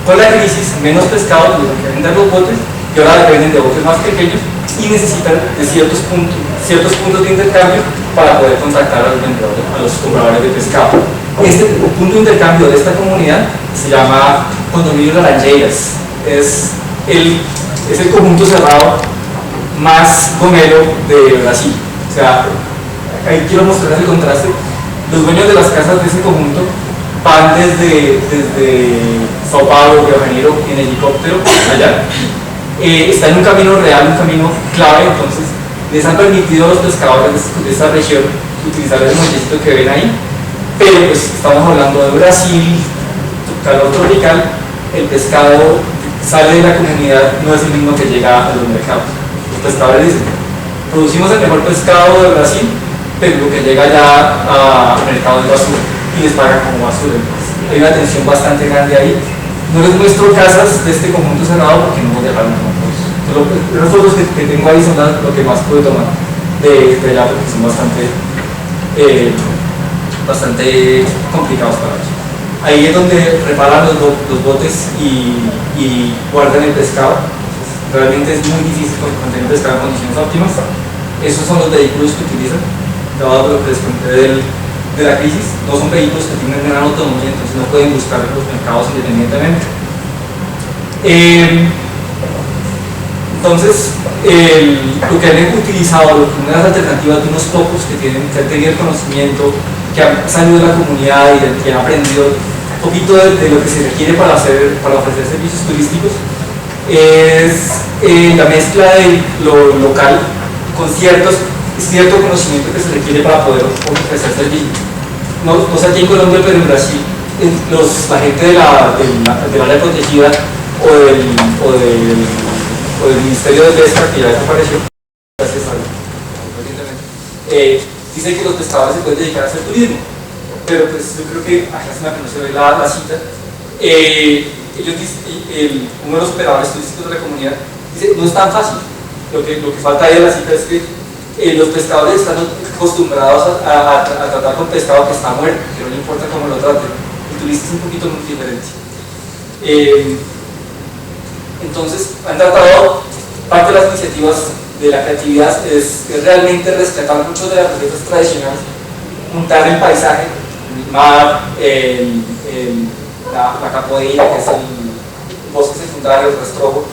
Con la crisis, menos pescado, tuvieron que vender los botes y ahora dependen de botes más pequeños y necesitan de ciertos puntos de intercambio para poder contactar a los vendedores, a los compradores de pescado. Este punto de intercambio de esta comunidad se llama Condominio Laranjeiras. Es el conjunto cerrado más gomelo de Brasil. O sea, ahí quiero mostrarles el contraste. Los dueños de las casas de ese conjunto van desde Sao Paulo, Río de Janeiro, en helicóptero allá. Está en un camino real, un camino clave, entonces les han permitido a los pescadores de esta región utilizar el montecito que ven ahí, pero pues estamos hablando de Brasil, calor tropical, el pescado sale de la comunidad, no es el mismo que llega a los mercados. Los pescadores dicen, producimos el mejor pescado de Brasil, pero lo que llega ya al mercado es basura y les pagan como basura. Entonces, hay una tensión bastante grande ahí. No les muestro casas de este conjunto cerrado porque no nos dejaron tomar fotos. Las fotos que tengo ahí son lo que más pude tomar de allá porque son bastante complicados para ellos. Ahí es donde reparan los botes y guardan el pescado. Realmente es muy difícil mantener el pescado en condiciones óptimas. Esos son los vehículos que utilizan, dado lo que les conté de la crisis. No son vehículos que tienen gran autonomía, entonces no pueden buscar los mercados independientemente. Entonces, lo que han utilizado, unas alternativas de unos pocos que han tenido el conocimiento, que han salido de la comunidad y que han aprendido un poquito de lo que se requiere para ofrecer servicios turísticos, es la mezcla de lo local con cierto conocimiento que se requiere para poder ofrecer servicios. No sé aquí en Colombia, pero en Brasil, la gente del área protegida o del Ministerio de Pesca, que ya desapareció, gracias a recientemente, dice que los pescadores se pueden dedicar a hacer turismo, pero pues yo creo que acá no se ve la cita. Ellos dicen, uno de los operadores turísticos de la comunidad dice, no es tan fácil. Lo que falta ahí de la cita es que los pescadores están acostumbrados a tratar con pescado que está muerto, que no le importa cómo lo traten. El turista es un poquito muy diferente. Entonces, han tratado, parte de las iniciativas de la creatividad es realmente rescatar muchas de las recetas tradicionales, montar el paisaje, el mar, la capoeira, que es el bosque secundario, el rastrojo,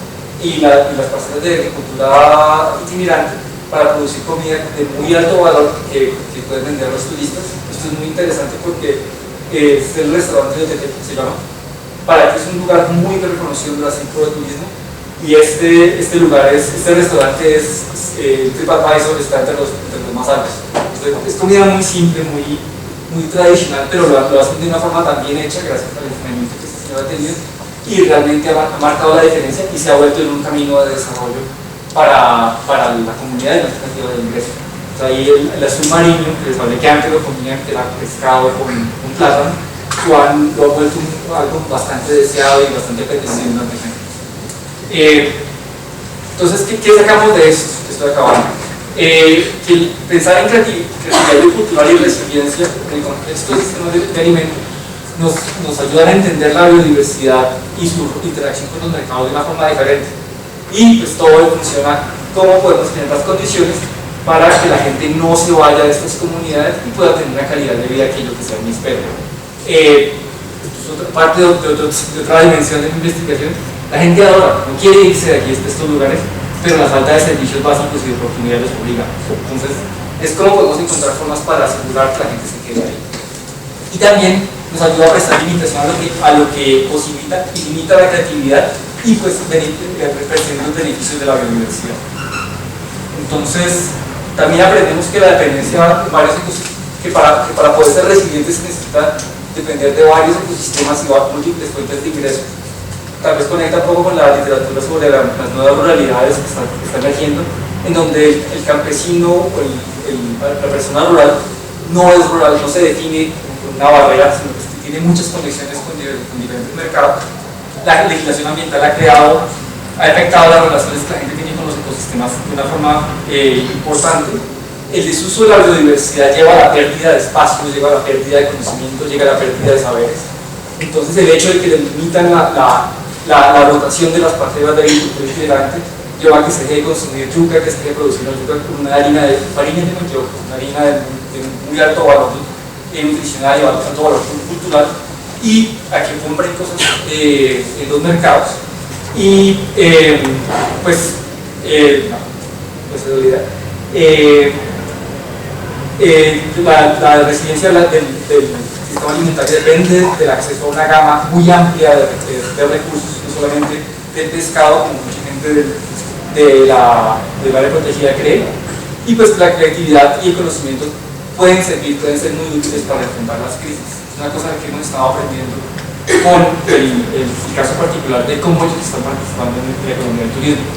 y las parcelas de agricultura itinerante para producir comida de muy alto valor que pueden vender a los turistas. Esto es muy interesante porque es el restaurante de Tete, se llama. Para que es un lugar muy reconocido en Brasil por el turismo, y este restaurante es TripAdvisor, está entre los más altos. Entonces, es comida muy simple, muy tradicional, pero lo hacen de una forma tan bien hecha gracias al entrenamiento que este señor ha tenido, y realmente ha marcado la diferencia y se ha vuelto en un camino de desarrollo para la comunidad y la alternativa de ingreso. O sea, ahí el azul marino, que les hablé que antes lo comían, que era pescado con un plátano, lo ha vuelto algo bastante deseado y bastante apetecible en la región. Entonces, ¿qué sacamos de esto? Estoy acabando. Que pensar en creatividad cultural y resiliencia en el contexto de sistemas de alimentos nos ayudan a entender la biodiversidad y su interacción con los mercados de una forma diferente. Y pues todo funciona, cómo podemos generar las condiciones para que la gente no se vaya de estas comunidades y pueda tener una calidad de vida que ellos desean y esperan. Esto es otra parte de otra dimensión de mi investigación. La gente adora, no quiere irse de aquí a estos lugares, pero la falta de servicios básicos y de oportunidades los obliga. Entonces, es cómo podemos encontrar formas para asegurar que la gente se quede ahí. Y también nos ayuda a prestar limitación a lo que posibilita y limita la creatividad y pues perseguir los beneficios de la biodiversidad. Entonces, también aprendemos que la dependencia de varios ecosistemas, que para poder ser resilientes se necesita depender de varios ecosistemas y múltiples fuentes de ingresos. Tal vez conecta un poco con la literatura sobre las nuevas ruralidades que están emergiendo, en donde el campesino o la persona rural no es rural, no se define con una barrera, sino que tiene muchas conexiones con diferentes mercados. La legislación ambiental ha afectado las relaciones que la gente tiene con los ecosistemas de una forma importante. El desuso de la biodiversidad lleva a la pérdida de espacios, lleva a la pérdida de conocimiento, llega a la pérdida de saberes. Entonces el hecho de que limitan la rotación de las parcelas de agricultura itinerante lleva a que se deje de consumir yuca, que se deje de producir yuca con una harina de mandioca, una harina de muy alto valor nutricional y alto valor cultural, y a que compren cosas en los mercados. Y pues se olvida. La resiliencia del sistema alimentario depende del acceso a una gama muy amplia de recursos, no solamente del pescado, como mucha gente del área protegida cree, y pues la creatividad y el conocimiento pueden ser muy útiles para enfrentar las crisis. Es una cosa que hemos estado aprendiendo con el caso particular de cómo ellos están participando en la economía del turismo.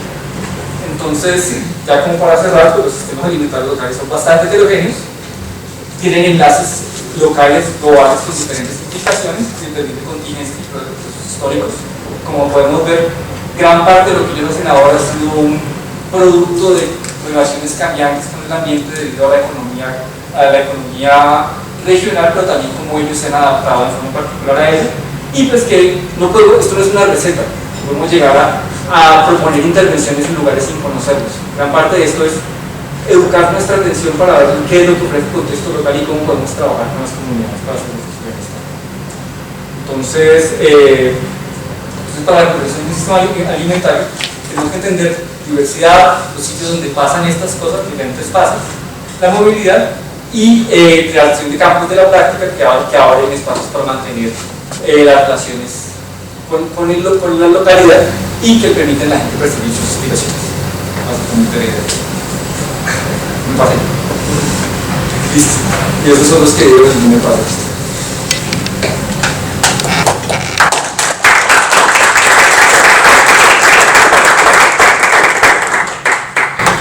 Entonces, ya como para cerrar, pues los sistemas alimentarios locales son bastante heterogéneos, tienen enlaces locales, globales con diferentes implicaciones, permiten contingencias y procesos históricos. Como podemos ver, gran parte de lo que ellos hacen ahora ha sido un producto de relaciones cambiantes con el ambiente debido a la economía regional, pero también como ellos se han adaptado de forma particular a ella. Y pues que esto no es una receta, podemos llegar a proponer intervenciones en lugares sin conocerlos. Gran parte de esto es educar nuestra atención para ver qué es lo que ofrece el contexto local y cómo podemos trabajar con las comunidades para hacer nuestro bienestar. Entonces, para la recuperación de un sistema alimentario tenemos que entender diversidad, los sitios donde pasan estas cosas, diferentes fases, la movilidad y creación de campos de la práctica que abren espacios para mantener las relaciones con la localidad y que permiten a la gente percibir sus aspiraciones. Básicamente la idea. Muy fácil. Listo. Y esos son los que dieron el primer paso.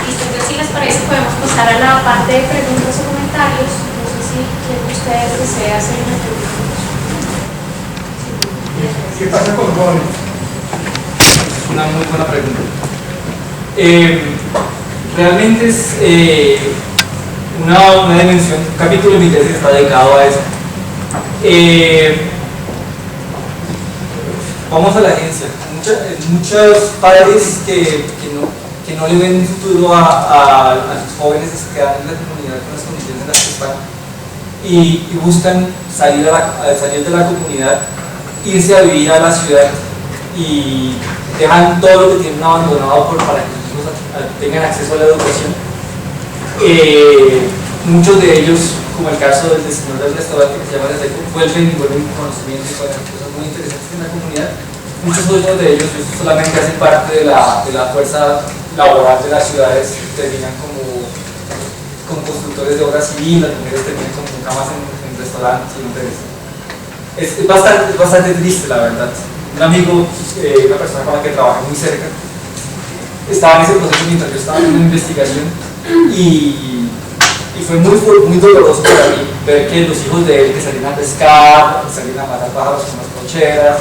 Listo, entonces si les parece podemos pasar a la parte de preguntas o comentarios. No sé si quieren ustedes desea hacer una pregunta. ¿Qué pasa con Ronnie? Es una muy buena pregunta. Realmente es una dimensión, un capítulo de mi tesis está dedicado a eso. Vamos a la agencia. Muchos padres que no le ven un futuro a sus jóvenes que se quedan en la comunidad con las condiciones en las que están y buscan salir de la comunidad, irse a vivir a la ciudad y dejan todo lo que tienen abandonado para que sus hijos tengan acceso a la educación. Muchos de ellos, como el caso del señor del restaurante que se llama Reseco, vuelven con conocimiento y con cosas muy interesantes en la comunidad. Muchos de ellos solamente hacen parte de la fuerza laboral de las ciudades, terminan como constructores de obra civil, las mujeres terminan como camas en restaurantes y en hoteles. Es bastante triste, la verdad. Un amigo, una persona con la que trabajé muy cerca, estaba en ese proceso mientras yo estaba en una investigación y fue muy doloroso para mí ver que los hijos de él que salían a pescar, salían a matar pájaros con las cocheras,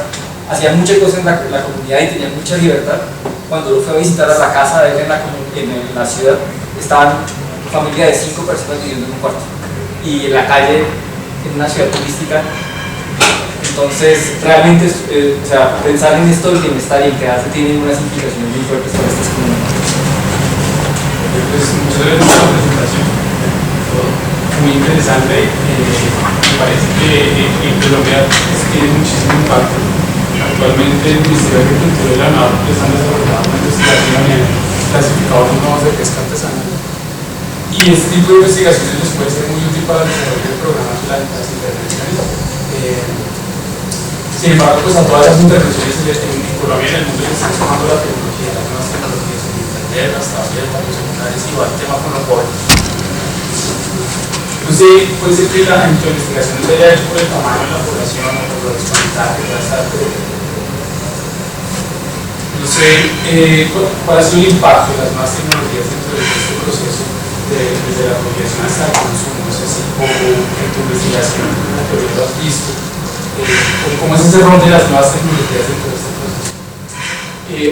hacían muchas cosas en la comunidad y tenían mucha libertad. Cuando lo fui a visitar a la casa de él en la ciudad, estaban familia de 5 personas viviendo en un cuarto y en la calle, en una ciudad turística. Entonces, realmente, pensar en esto del bienestar y el quedarse tiene unas implicaciones muy fuertes para estas comunidades. Pues muchas gracias por la presentación, muy interesante. Me parece que en Colombia tiene muchísimo impacto. Actualmente el Ministerio de Agricultura y la NAV están desarrollando una investigación en clasificadores nuevos de pesca artesanal y este tipo de investigaciones les puede ser muy útil para el desarrollo de programas de las intervenciones. Sin embargo, pues a todas las intervenciones en Colombia y en el mundo les está sumando la tecnología, las nuevas tecnologías en internet, las tabletas, los celulares, y va el tema con los jóvenes. No sé, puede ser que la investigación no se haya hecho por el tamaño de la población o por los desconectados, no sé cuál ha sido el impacto de las nuevas tecnologías dentro de este proceso, desde la apropiación hasta el consumo. No sé si poco en tu investigación, en la teoría lo has visto. ¿Cómo es ese rol de las nuevas tecnologías dentro de este proceso?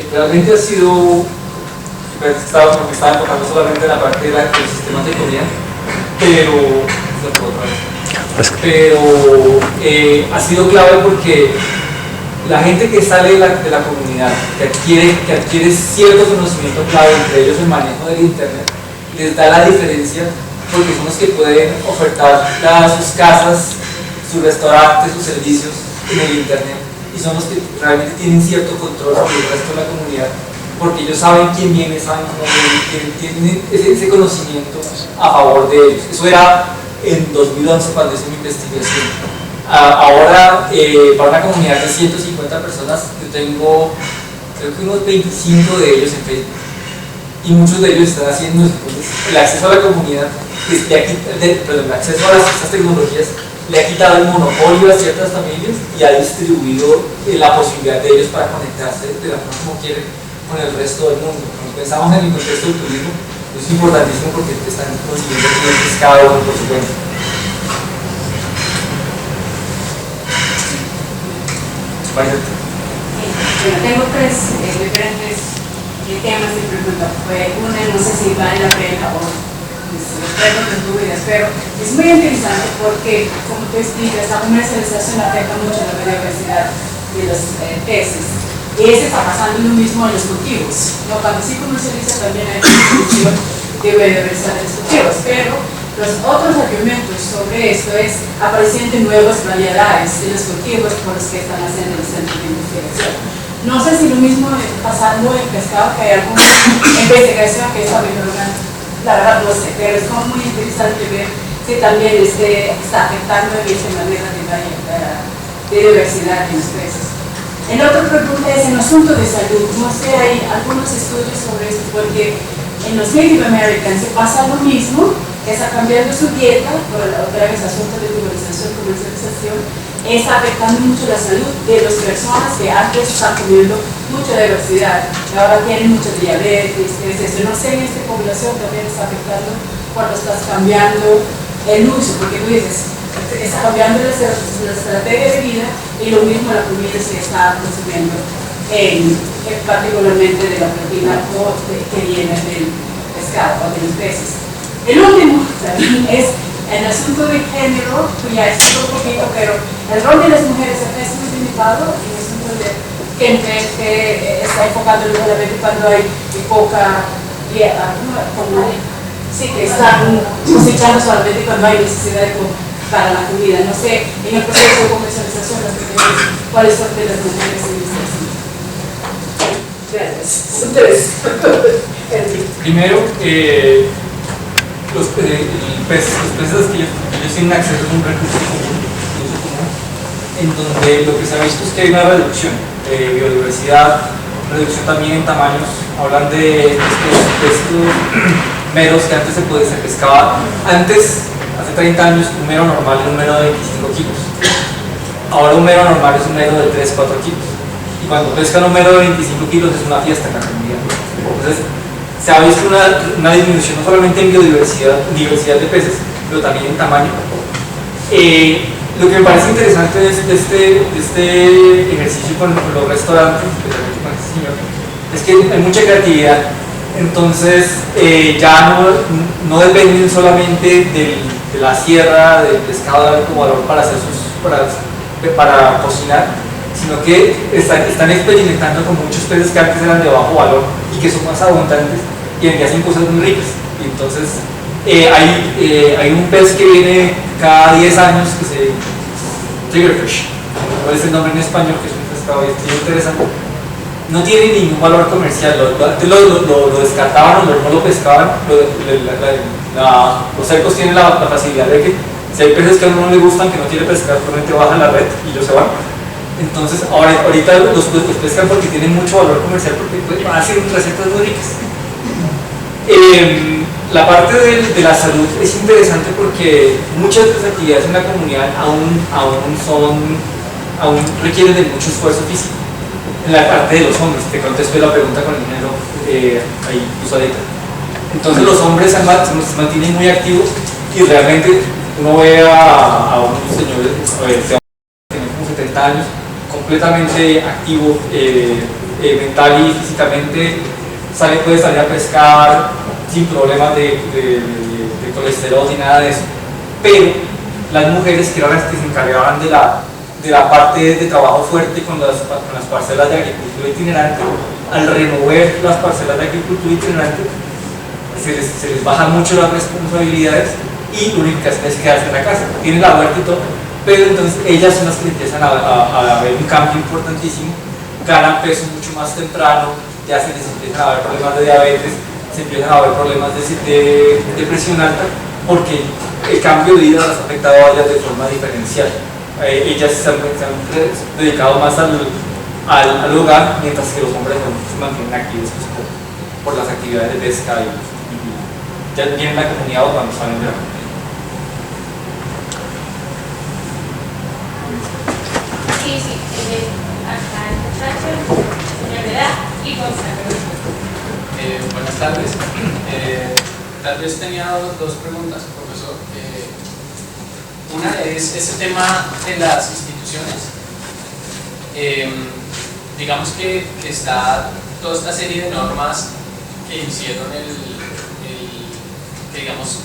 Realmente ha sido, estaba enfocando solamente en la parte del sistema de comida, pero ha sido clave porque la gente que sale de la comunidad, que adquiere cierto conocimiento clave, entre ellos el manejo del internet, les da la diferencia porque son los que pueden ofertar sus casas, sus restaurantes, sus servicios en el internet, y son los que realmente tienen cierto control sobre el resto de la comunidad, porque ellos saben quién viene, saben cómo viene, tienen ese conocimiento a favor de ellos. Eso era en 2011 cuando hice mi investigación. Ahora, para una comunidad de 150 personas, yo tengo creo que unos 25 de ellos en Facebook, y muchos de ellos están haciendo. Entonces, el acceso a la comunidad, el acceso a estas tecnologías le ha quitado el monopolio a ciertas familias y ha distribuido la posibilidad de ellos para conectarse de la forma como quieren con el resto del mundo. Cuando pensamos en el contexto del turismo, es importantísimo porque están consiguiendo clientes cada uno por su cuenta. Bueno, tengo tres diferentes temas de pregunta. Una, no sé si vale la pena o los traigo en dudas, pero es muy interesante porque, como tú explicas, la comercialización afecta mucho la biodiversidad de los peces. Y eso está pasando lo mismo en los cultivos, ¿no? Cuando se comercializa también hay distribución de biodiversidad de los cultivos, pero los otros argumentos sobre esto es apareciendo nuevas variedades de los cultivos por los que están haciendo los centros de investigación. No sé si lo mismo está pasando en pescado, que hay alguna investigación que está mejorando, la verdad no sé, pero es como muy interesante ver que también está afectando de esta manera la biodiversidad de los peces. El otro pregunta es en asunto de salud. No sé, hay algunos estudios sobre esto, porque en los Native Americans se pasa lo mismo, que está cambiando su dieta, por otra vez asunto de globalización, comercialización, está afectando mucho la salud de las personas que antes están comiendo mucha diversidad, y ahora tienen mucha diabetes, eso. No sé, en esta población también está afectando cuando estás cambiando el uso, porque tú dices, está cambiando la estrategia de vida y lo mismo la comida se está consumiendo, particularmente de la proteína que viene del pescado o de los peces. El último también es el asunto de género, que ya es un poquito, pero el rol de las mujeres es muy limitado en el asunto de que está enfocado solamente cuando hay poca dieta, sí, que están cosechando solamente cuando hay necesidad de para la comida. No sé, en el proceso de comercialización, ¿cuáles son de las mujeres en este asunto? Gracias. Son tres. Primero, los peces que ellos tienen acceso a un recurso común, en donde lo que se ha visto es que hay una reducción de biodiversidad, reducción también en tamaños. Hablan de estos meros que antes se pescaba. Antes, hace 30 años, un mero normal era un mero de 25 kilos. Ahora un mero normal es un mero de 3-4 kilos. Y cuando pescan un mero de 25 kilos es una fiesta en la comunidad. Entonces, se ha visto una disminución no solamente en diversidad de peces, pero también en tamaño. Lo que me parece interesante de este ejercicio con los restaurantes, especialmente con este señor, es que hay mucha creatividad. Entonces, ya no dependen solamente de la sierra, del pescado de alto valor para cocinar, sino que están experimentando con muchos peces que antes eran de bajo valor y que son más abundantes y en que hacen cosas muy ricas. Y entonces, hay un pez que viene cada 10 años que se triggerfish, ¿cuál es el nombre en español? Que es un pescado bien interesante. No tiene ningún valor comercial, lo descartaban o no lo pescaban, Los cercos tienen la facilidad de que si hay peces que a uno no le gustan, que no quiere pescar, probablemente bajan la red y ellos se van. Entonces, ahorita los pescan porque tienen mucho valor comercial, porque pues, van a hacer recetas muy ricas. La parte de la salud es interesante porque muchas de las actividades en la comunidad aún requieren de mucho esfuerzo físico. En la parte de los hombres, te contesto la pregunta con el dinero ahí usadita. Entonces los hombres se mantienen muy activos y realmente uno ve a unos señores que tienen como 70 años completamente activo mental y físicamente, puede salir a pescar sin problemas de colesterol ni nada de eso, pero las mujeres que eran las que se encargaban de la parte de trabajo fuerte con las parcelas de agricultura itinerante, al remover las parcelas de agricultura itinerante se les bajan mucho las responsabilidades y lo único que hacen es quedarse en la casa, tienen la huerta y todo, pero entonces ellas son las que empiezan a ver un cambio importantísimo, ganan peso mucho más temprano, ya se les empiezan a ver problemas de diabetes, se empiezan a ver problemas de presión alta, porque el cambio de vida las ha afectado a ellas de forma diferencial. Ellas se han dedicado más al hogar, mientras que los hombres se mantienen activos pues, por las actividades de pesca y ya vienen la comunidad o cuando salen de la comunidad. Sí, acá el muchacho, señor Verdad y Gonzalo. Buenas tardes. Tal vez tenía dos preguntas, profesor. Una es ese tema de las instituciones. Digamos que está toda esta serie de normas que hicieron que digamos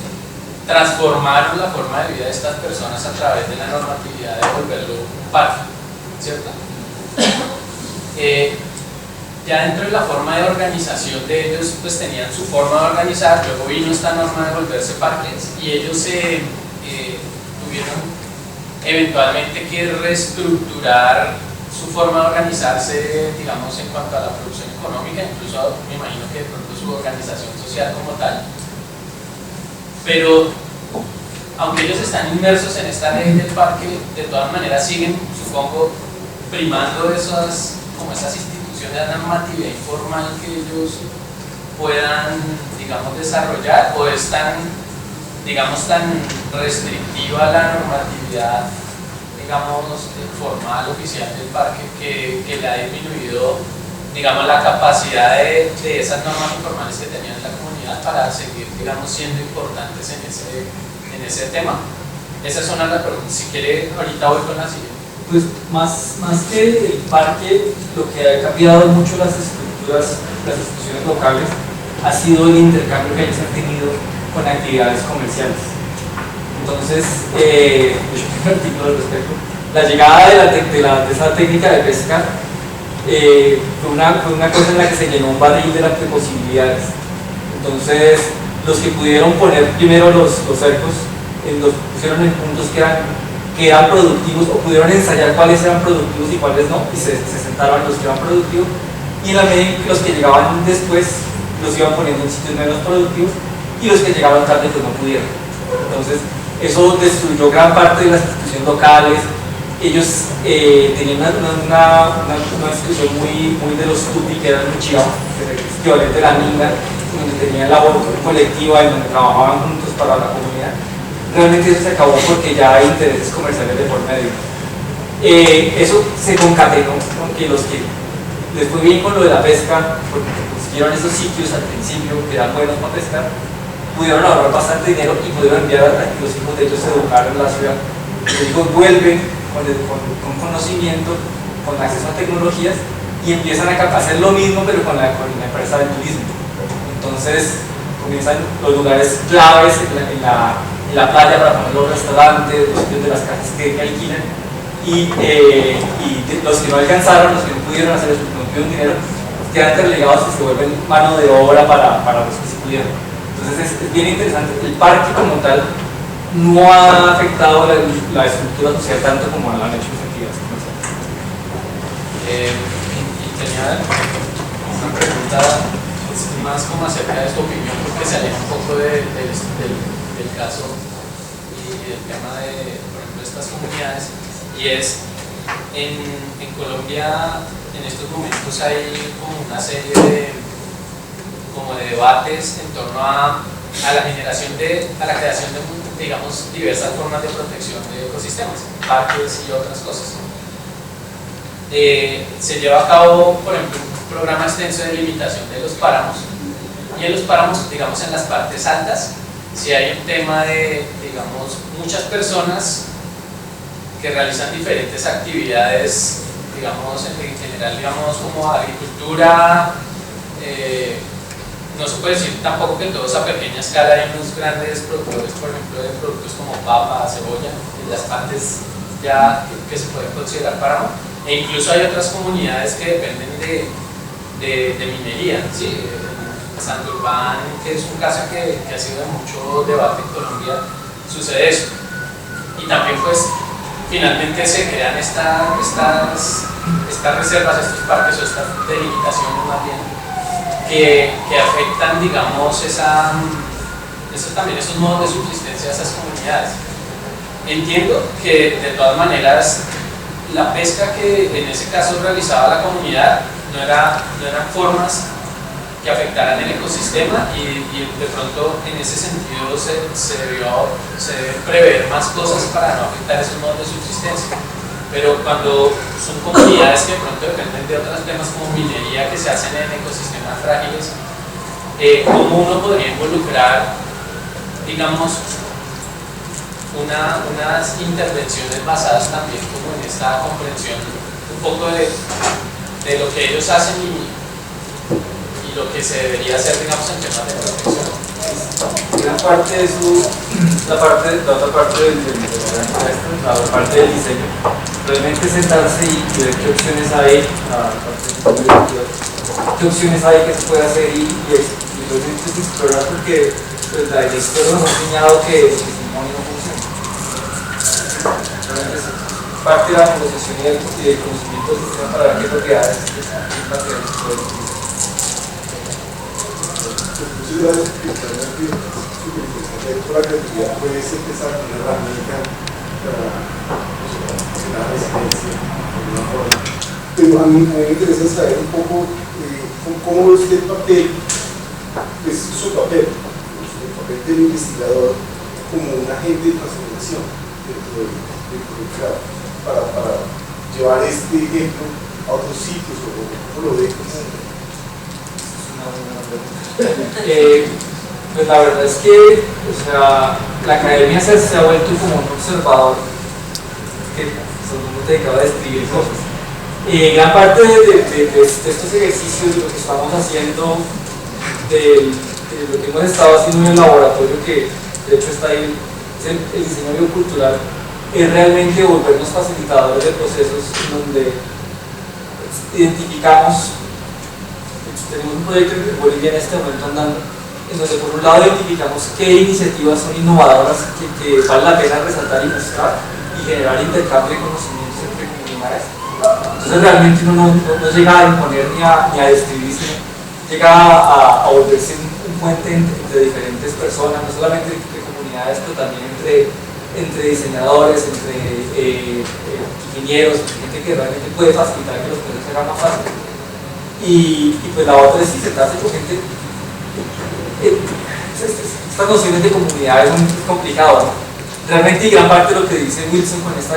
transformaron la forma de vida de estas personas a través de la normatividad de volverlo un parque, ¿cierto? Ya dentro de la forma de organización de ellos, pues tenían su forma de organizar, luego vino esta norma de volverse parques y ellos tuvieron eventualmente que reestructurar su forma de organizarse, digamos, en cuanto a la producción económica, incluso me imagino que de pronto su organización social como tal. Pero, aunque ellos están inmersos en esta ley del parque, de todas maneras siguen, supongo, primando esas instituciones de normatividad informal que ellos puedan, digamos, desarrollar, o es tan restrictiva la normatividad, digamos, formal, oficial del parque, que le ha disminuido, digamos, la capacidad de esas normas informales que tenían en la comunidad para seguir, digamos, siendo importantes en ese tema. Esa es una de las preguntas. Si quiere, ahorita voy con la siguiente. Pues más que el parque, lo que ha cambiado mucho las instituciones locales ha sido el intercambio que ellos han tenido con actividades comerciales. Entonces, yo tengo un artículo al respecto. La llegada de esa técnica de pesca fue una cosa en la que se llenó un barril de posibilidades. Entonces, los que pudieron poner primero los cercos, los pusieron en puntos que eran productivos, o pudieron ensayar cuáles eran productivos y cuáles no, y se sentaron los que eran productivos, y en la medida en que los que llegaban después los iban poniendo en sitios menos productivos, y los que llegaban tarde pues no pudieron. Entonces, eso destruyó gran parte de las instituciones locales. Ellos tenían una institución muy de los tupi, que eran muy chivos, equivalente a la minga, donde tenían labor colectiva y donde trabajaban juntos para la comunidad. Realmente eso se acabó porque ya hay intereses comerciales de por medio. Eso se concatenó con que los que les fue bien con lo de la pesca, porque consiguieron esos sitios al principio que eran buenos para pescar, pudieron ahorrar bastante dinero y pudieron enviar a que los hijos de ellos se educaran en la ciudad. Los hijos vuelven con conocimiento, con acceso a tecnologías y empiezan a hacer lo mismo pero con la empresa del turismo. Entonces comienzan los lugares claves en la playa para poner los restaurantes, los sitios de las casas que alquilan, y los que no alcanzaron, los que no pudieron hacer eso, no tuvieron dinero, quedan relegados y se vuelven mano de obra para los que sí pudieron. Entonces es bien interesante. El parque como tal no ha afectado la estructura social tanto como lo han hecho las actividades comerciales. Y tenía una pregunta más como acerca de su opinión, porque se aleja un poco del caso y del tema de, por ejemplo, estas comunidades, y es, en Colombia en estos momentos hay como una serie de debates en torno a la generación a la creación de, digamos, diversas formas de protección de ecosistemas, parques y otras cosas. Se lleva a cabo, por ejemplo, un programa extenso de limitación de los páramos, y en los páramos, digamos, en las partes altas, si hay un tema de, digamos, muchas personas que realizan diferentes actividades, digamos, en general, digamos, como agricultura. No se puede decir tampoco que todos a pequeña escala hay unos grandes productores, por ejemplo, de productos como papa, cebolla, en las partes ya que se pueden considerar páramo, e incluso hay otras comunidades que dependen de minería, ¿sí? Santurbán, que es un caso que ha sido de mucho debate en Colombia, sucede eso. Y también, pues, finalmente se crean estas reservas, estos parques o estas delimitaciones más bien, que afectan, digamos, también esos modos de subsistencia de esas comunidades. Entiendo que de todas maneras la pesca que en ese caso realizaba la comunidad no eran formas que afectaran el ecosistema, y de pronto en ese sentido se debe prever más cosas para no afectar esos modos de subsistencia. Pero cuando son comunidades que de pronto dependen de otros temas como minería que se hacen en ecosistemas frágiles, ¿cómo uno podría involucrar, digamos, unas intervenciones basadas también como en esta comprensión un poco de lo que ellos hacen y lo que se debería hacer, digamos, en temas de protección? Gran parte de la otra parte la parte del diseño, realmente sentarse y ver qué opciones hay, qué opciones hay que se puede hacer y realmente explorar, porque pues, la historia nos ha enseñado que el testimonio no funciona. Realmente es parte de la negociación y del conocimiento del sistema para ver qué propiedades Muchas gracias por la creatividad. Puedes empezar con una herramienta para la residencia de alguna forma. Pero a mí me interesa saber un poco cómo ve usted el papel, pues su papel, el papel del investigador como un agente de transformación dentro del proyecto, para llevar este ejemplo a otros sitios, o cómo lo ve. Pues la verdad es que, o sea, la academia se ha vuelto como un observador que somos dedicados a describir cosas. Gran parte de estos ejercicios, de lo que estamos haciendo, de lo que hemos estado haciendo en el laboratorio, que de hecho está ahí, es el diseño biocultural, es realmente volvernos facilitadores de procesos donde identificamos. Tenemos un proyecto en Bolivia en este momento andando, en donde por un lado identificamos qué iniciativas son innovadoras que vale la pena resaltar y mostrar y generar intercambio de conocimientos entre comunidades. Entonces realmente uno no llega a imponer ni a describir, sino llega a volverse un puente entre diferentes personas, no solamente entre comunidades, pero también entre diseñadores, entre ingenieros, gente que realmente puede facilitar que los procesos se hagan más fáciles. Y pues la otra es sentarse con gente. Estas nociones de comunidad es muy complicado, ¿no? Realmente, y gran parte de lo que dice Wilson con esta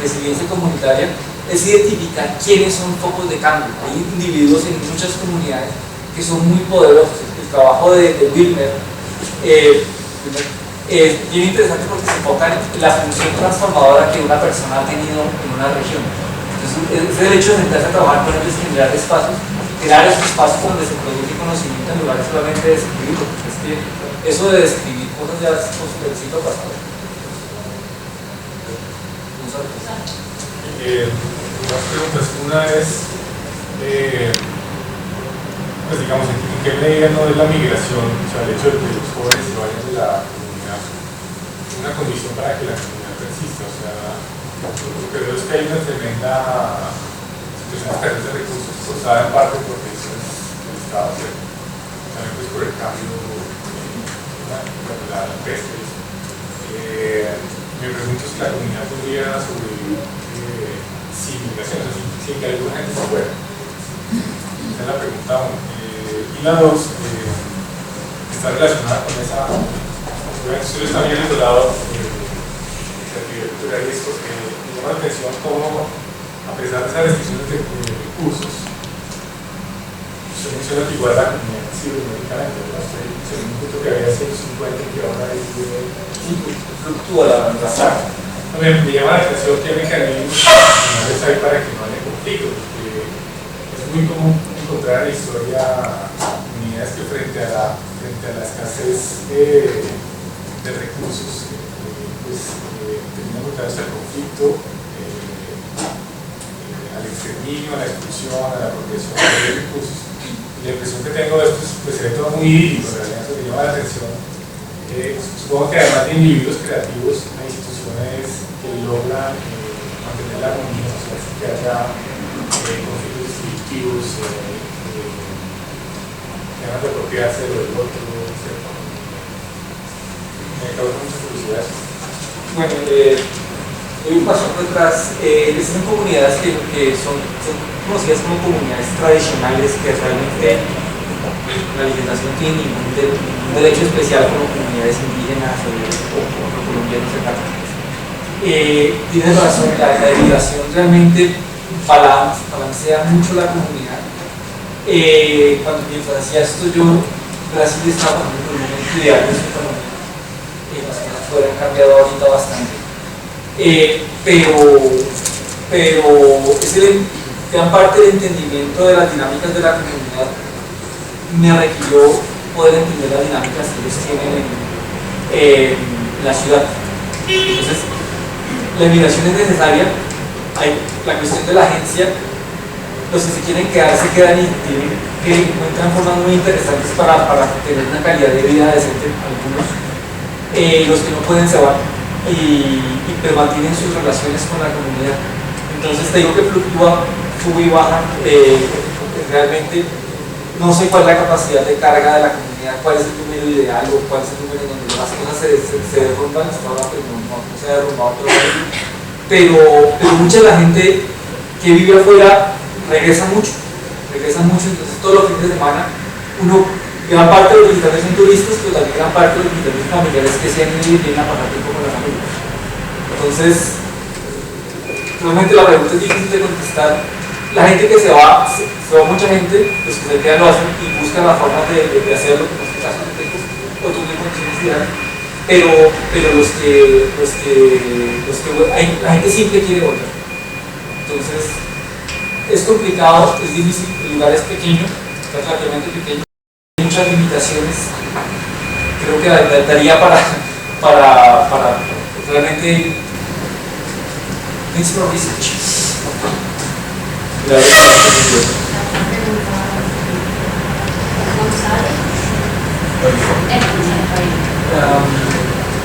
resiliencia comunitaria es identificar quiénes son focos de cambio. Hay individuos en muchas comunidades que son muy poderosos. El trabajo de Wilmer es bien interesante porque se enfoca en la función transformadora que una persona ha tenido en una región. Entonces, es el hecho de sentarse a trabajar con ellos, generar espacios, crear esos espacios donde se produce conocimiento en lugar de solamente de describirlo. Es que eso de describir cosas ya es del siglo pasado. Dos preguntas. Una es, pues digamos, ¿en qué medida no es la migración, o sea, el hecho de que los jóvenes se vayan de la comunidad, una condición para que la comunidad persista? O sea, lo que veo es que hay una tremenda situación de recursos forzada en parte porque eso es el Estado, ¿cierto? también pues por el cambio la pesca. Me pregunto si la comunidad podría sobrevivir sin migración, o sea, sin que alguna gente se fuera. Esa es la pregunta 1. Y la 2 está relacionada con esa. Ustedes también han hablado de arquitectura y esto, me llama la atención cómo, a pesar de esas restricciones de recursos, usted menciona que igual la comunidad sirve médicamente, ¿verdad? Usted dice un punto que había 150 y que ahora hay fluctúa la sala. me llama la atención qué mecanismos hay para que no haya conflicto, porque es muy común encontrar en la historia comunidades que frente a la escasez de recursos terminan enfrentándose al conflicto, al exterminio, a la expulsión, a la apropiación de recursos. Y la impresión que tengo de esto es pues, se ve todo muy idílico, en realidad eso me llama la atención. Supongo que además de individuos creativos, hay instituciones que logran mantener la armonía, o sea, que haya conflictos distributivos, ganas de apropiarse de lo del otro, etc. Me causa mucha curiosidad. Bueno, doy un paso detrás. Existen comunidades que son conocidas como comunidades tradicionales que realmente la legislación tiene ningún derecho especial como comunidades indígenas o colombianos acá. Tienes razón, la legislación realmente balancea mucho la comunidad. Cuando mientras hacía esto yo, Brasil estaba en un momento ideal de su economía. Las cosas fueron cambiado ahorita bastante. Pero gran parte del entendimiento de las dinámicas de la comunidad me requirió poder entender las dinámicas que ellos tienen en la ciudad. Entonces, la inmigración es necesaria. Hay la cuestión de la agencia. Los que se quieren quedar se quedan y encuentran formas muy interesantes para tener una calidad de vida decente algunos. Los que no pueden se van pero mantienen sus relaciones con la comunidad. Entonces te digo que fluctúa, sube y baja. Realmente no sé cuál es la capacidad de carga de la comunidad, cuál es el número ideal o cuál es el número donde las cosas se derrumban. Hasta ahora pues, no se ha derrumbado todavía. Pero mucha de la gente que vive afuera regresa mucho, entonces todos los fines de semana gran parte de los visitantes son turistas, pero también gran parte de los visitantes familiares que se han ido y vienen a pasar tiempo con la familia. Entonces, realmente la pregunta es difícil de contestar. La gente que se va mucha gente, los que se quedan lo hacen y buscan la forma de hacerlo, como en este caso de Texas, otros de condiciones dirán. Pero la gente siempre quiere volver. Entonces, es complicado, es difícil, el lugar es pequeño, relativamente pequeño. Muchas limitaciones, creo que daría para realmente needs more research.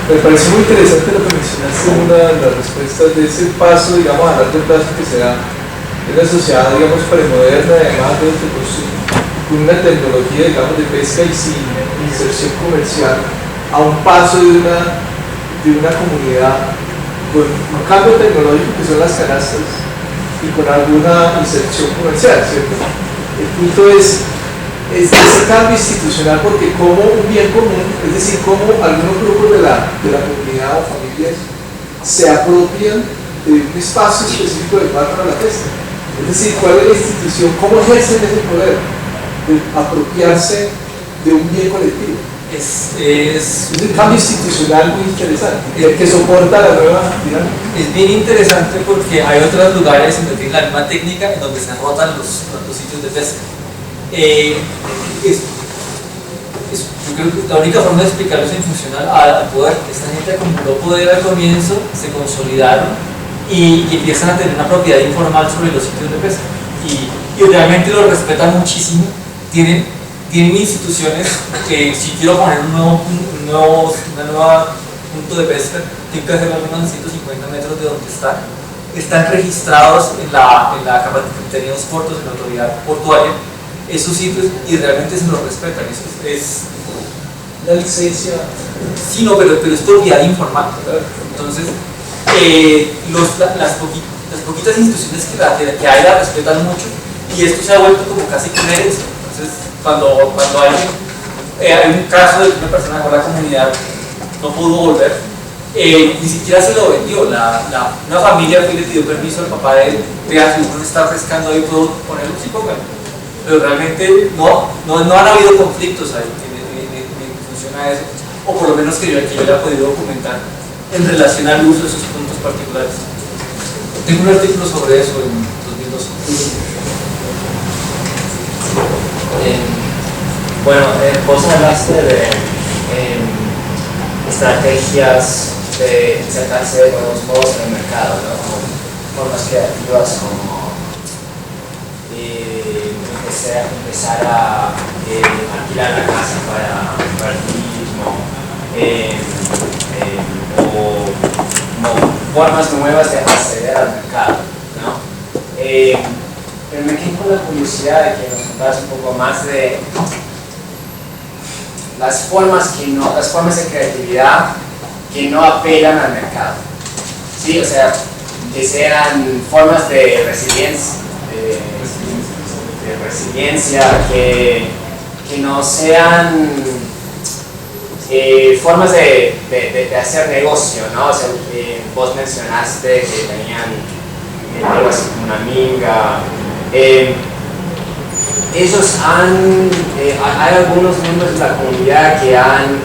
Me pareció muy interesante lo que mencionaste en una de las respuestas de ese paso, digamos, a largo plazo que se da en la sociedad, digamos, premoderna, además de este consumo, con una tecnología, digamos, de pesca y sin inserción comercial, a un paso de una comunidad con un cambio tecnológico que son las canastas y con alguna inserción comercial, ¿cierto? El punto es ese cambio institucional, porque como un bien común, es decir, como algunos grupos de la comunidad o familias se apropian de un espacio específico del mar para la pesca. Es decir, cuál es la institución, cómo ejercen ese poder de apropiarse de un bien colectivo. Es un cambio institucional muy interesante, que soporta la nueva dinámica. Es bien interesante porque hay otros lugares donde tienen la misma técnica, en donde se rotan los sitios de pesca. Yo creo que la única forma de explicarlo es en funcional al poder. Esta gente acumuló poder al comienzo, se consolidaron y empiezan a tener una propiedad informal sobre los sitios de pesca. Y realmente lo respetan muchísimo. Tienen instituciones que si quiero poner un nuevo punto de pesca, tengo que hacerlo a unos 150 metros de donde están registrados en la Secretaría de los Puertos, en la autoridad portuaria, esos sitios y realmente se los respetan. Eso es La licencia. sí, no, pero es propiedad informal. Entonces, las poquitas instituciones que hay la respetan mucho y esto se ha vuelto como casi que una herencia. Entonces, cuando hay un caso de que una persona con la comunidad no pudo volver, ni siquiera se lo vendió. Una familia fue y le pidió permiso al papá de él, vea, si uno está pescando ahí, puedo ponerlo, sí, póngalo. Pero realmente no han habido conflictos ahí, que funciona eso, o por lo menos que yo haya podido documentar en relación al uso de esos puntos particulares. Tengo un artículo sobre eso en 2012. Bueno, vos hablaste de estrategias de insertarse de nuevos modos en el mercado, ¿no? Como formas creativas como empezar a alquilar la casa para el turismo, o como formas nuevas de acceder al mercado, ¿no? Pero me quedé con la curiosidad de que nos contaras un poco más de las formas de creatividad que no apelan al mercado, ¿sí? O sea, que sean formas de resiliencia, que no sean formas de hacer negocio, ¿no? O sea, vos mencionaste que tenían algo así como una minga. Hay algunos miembros de la comunidad que han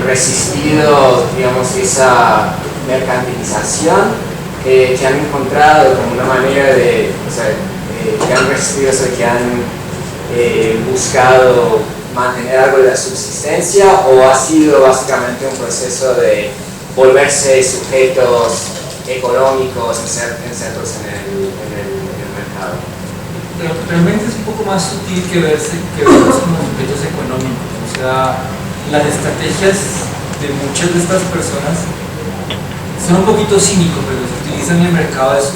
resistido, digamos, esa mercantilización, que han encontrado como una manera de, o sea, que han resistido eso, que han buscado mantener algo de la subsistencia, o ha sido básicamente un proceso de volverse sujetos económicos insertos en el mercado. Pero realmente es un poco más sutil que verse como sujetos económicos. O sea, las estrategias de muchas de estas personas son un poquito cínicos, pero se utilizan en el mercado en su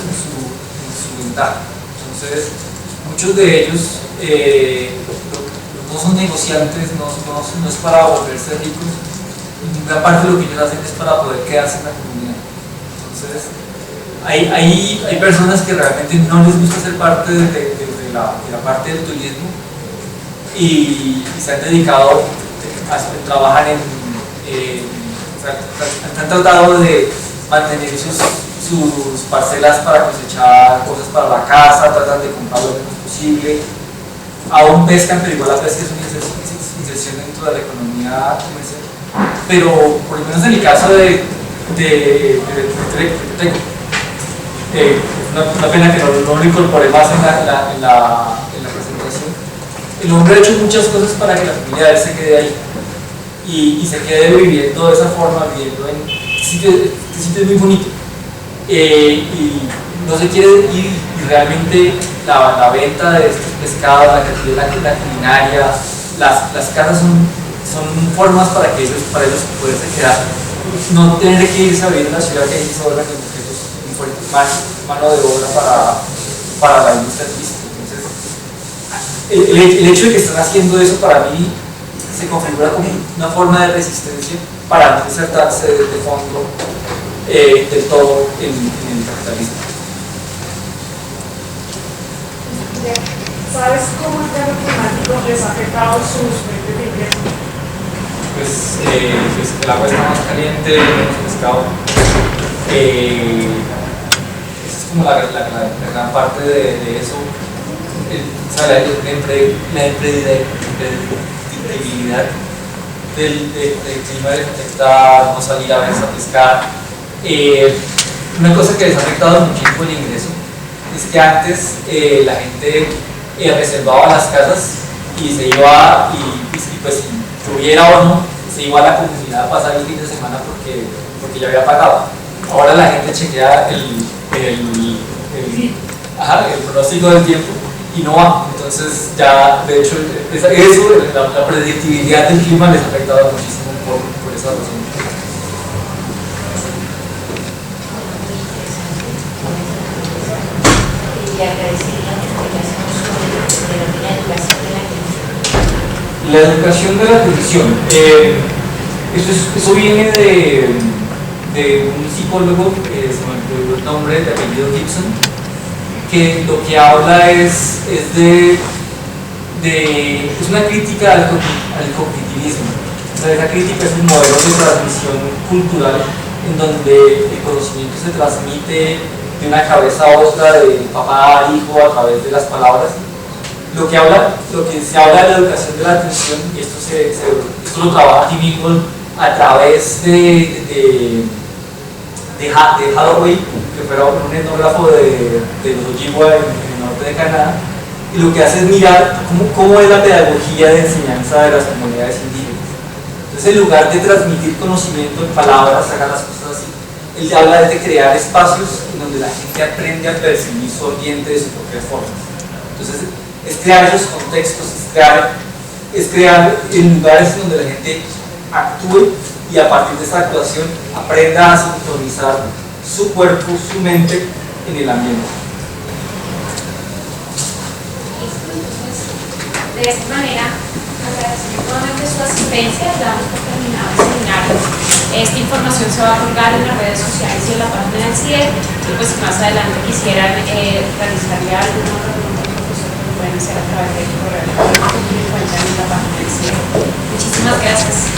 ventaja. Entonces, muchos de ellos no son negociantes, no es para volverse ricos. Una parte de lo que ellos hacen es para poder quedarse en la comunidad. Entonces, hay personas que realmente no les gusta ser parte de la parte del turismo y se han dedicado a trabajar han tratado de mantener sus parcelas para cosechar cosas para la casa, tratan de comprar lo menos posible, aún pescan, pero igual la pesca es una inserción dentro de la economía comercial. Pero por lo menos en el caso de una pena que no lo incorporé más en la presentación. El hombre ha hecho muchas cosas para que la familia de él se quede ahí y se quede viviendo de esa forma, viviendo en este sitio es muy bonito, y no se quiere ir, y realmente la venta de estos pescados, la culinaria, las casas son formas para ellos poderse quedar, no tener que irse a vivir en la ciudad, que ahí se vuelven objetos muy fuertes, más mano de obra para la industria turística. Entonces, el hecho de que están haciendo eso, para mí se configura como una forma de resistencia para no insertarse de fondo del todo en el capitalismo. ¿Sabes cómo el cambio climático les ha afectado sus fuentes de ingresos? Pues el agua está más caliente, menos pescado. Esa es como la gran parte de eso. O sea, la impredictibilidad del clima les afecta no salir a veces a pescar. Una cosa que les ha afectado muchísimo el ingreso es que antes la gente reservaba las casas y se iba, y pues si tuviera o no, se iba a la comunidad a pasar el fin de semana porque ya había pagado. Ahora la gente chequea el pronóstico del tiempo y no va. Entonces ya, de hecho, la predictibilidad del clima les ha afectado muchísimo por esa razón. Y agradecería que explicación sobre se denomina educación de la atención? La educación de la atención. Eso viene de un psicólogo, se me olvidó el nombre, de apellido Gibson, que lo que habla es una crítica al cognitivismo. O sea, esa crítica es un modelo de transmisión cultural en donde el conocimiento se transmite de una cabeza a otra, de papá a hijo, a través de las palabras. Lo que se habla de la educación de la atención, y esto lo trabaja Tim Ingold a través de Hathaway, que fue un etnógrafo de los Ojibwa en el norte de Canadá, y lo que hace es mirar cómo es la pedagogía de enseñanza de las comunidades indígenas. Entonces, en lugar de transmitir conocimiento en palabras, hagan las cosas así, él habla de crear espacios en donde la gente aprende a percibir su ambiente de sus propias formas. Entonces, es crear esos contextos, es crear en lugares en donde la gente actúe y a partir de esa actuación aprenda a sintonizar su cuerpo, su mente en el ambiente. De esta manera, agradecemos nuevamente su asistencia, damos por terminado el seminario. Esta información se va a colgar en las redes sociales y en la página del CIE, y pues si más adelante quisieran realizarle alguna otra pregunta al profesor, lo pueden hacer a través del correo electrónico que encuentran en la página del CIE. Muchísimas gracias.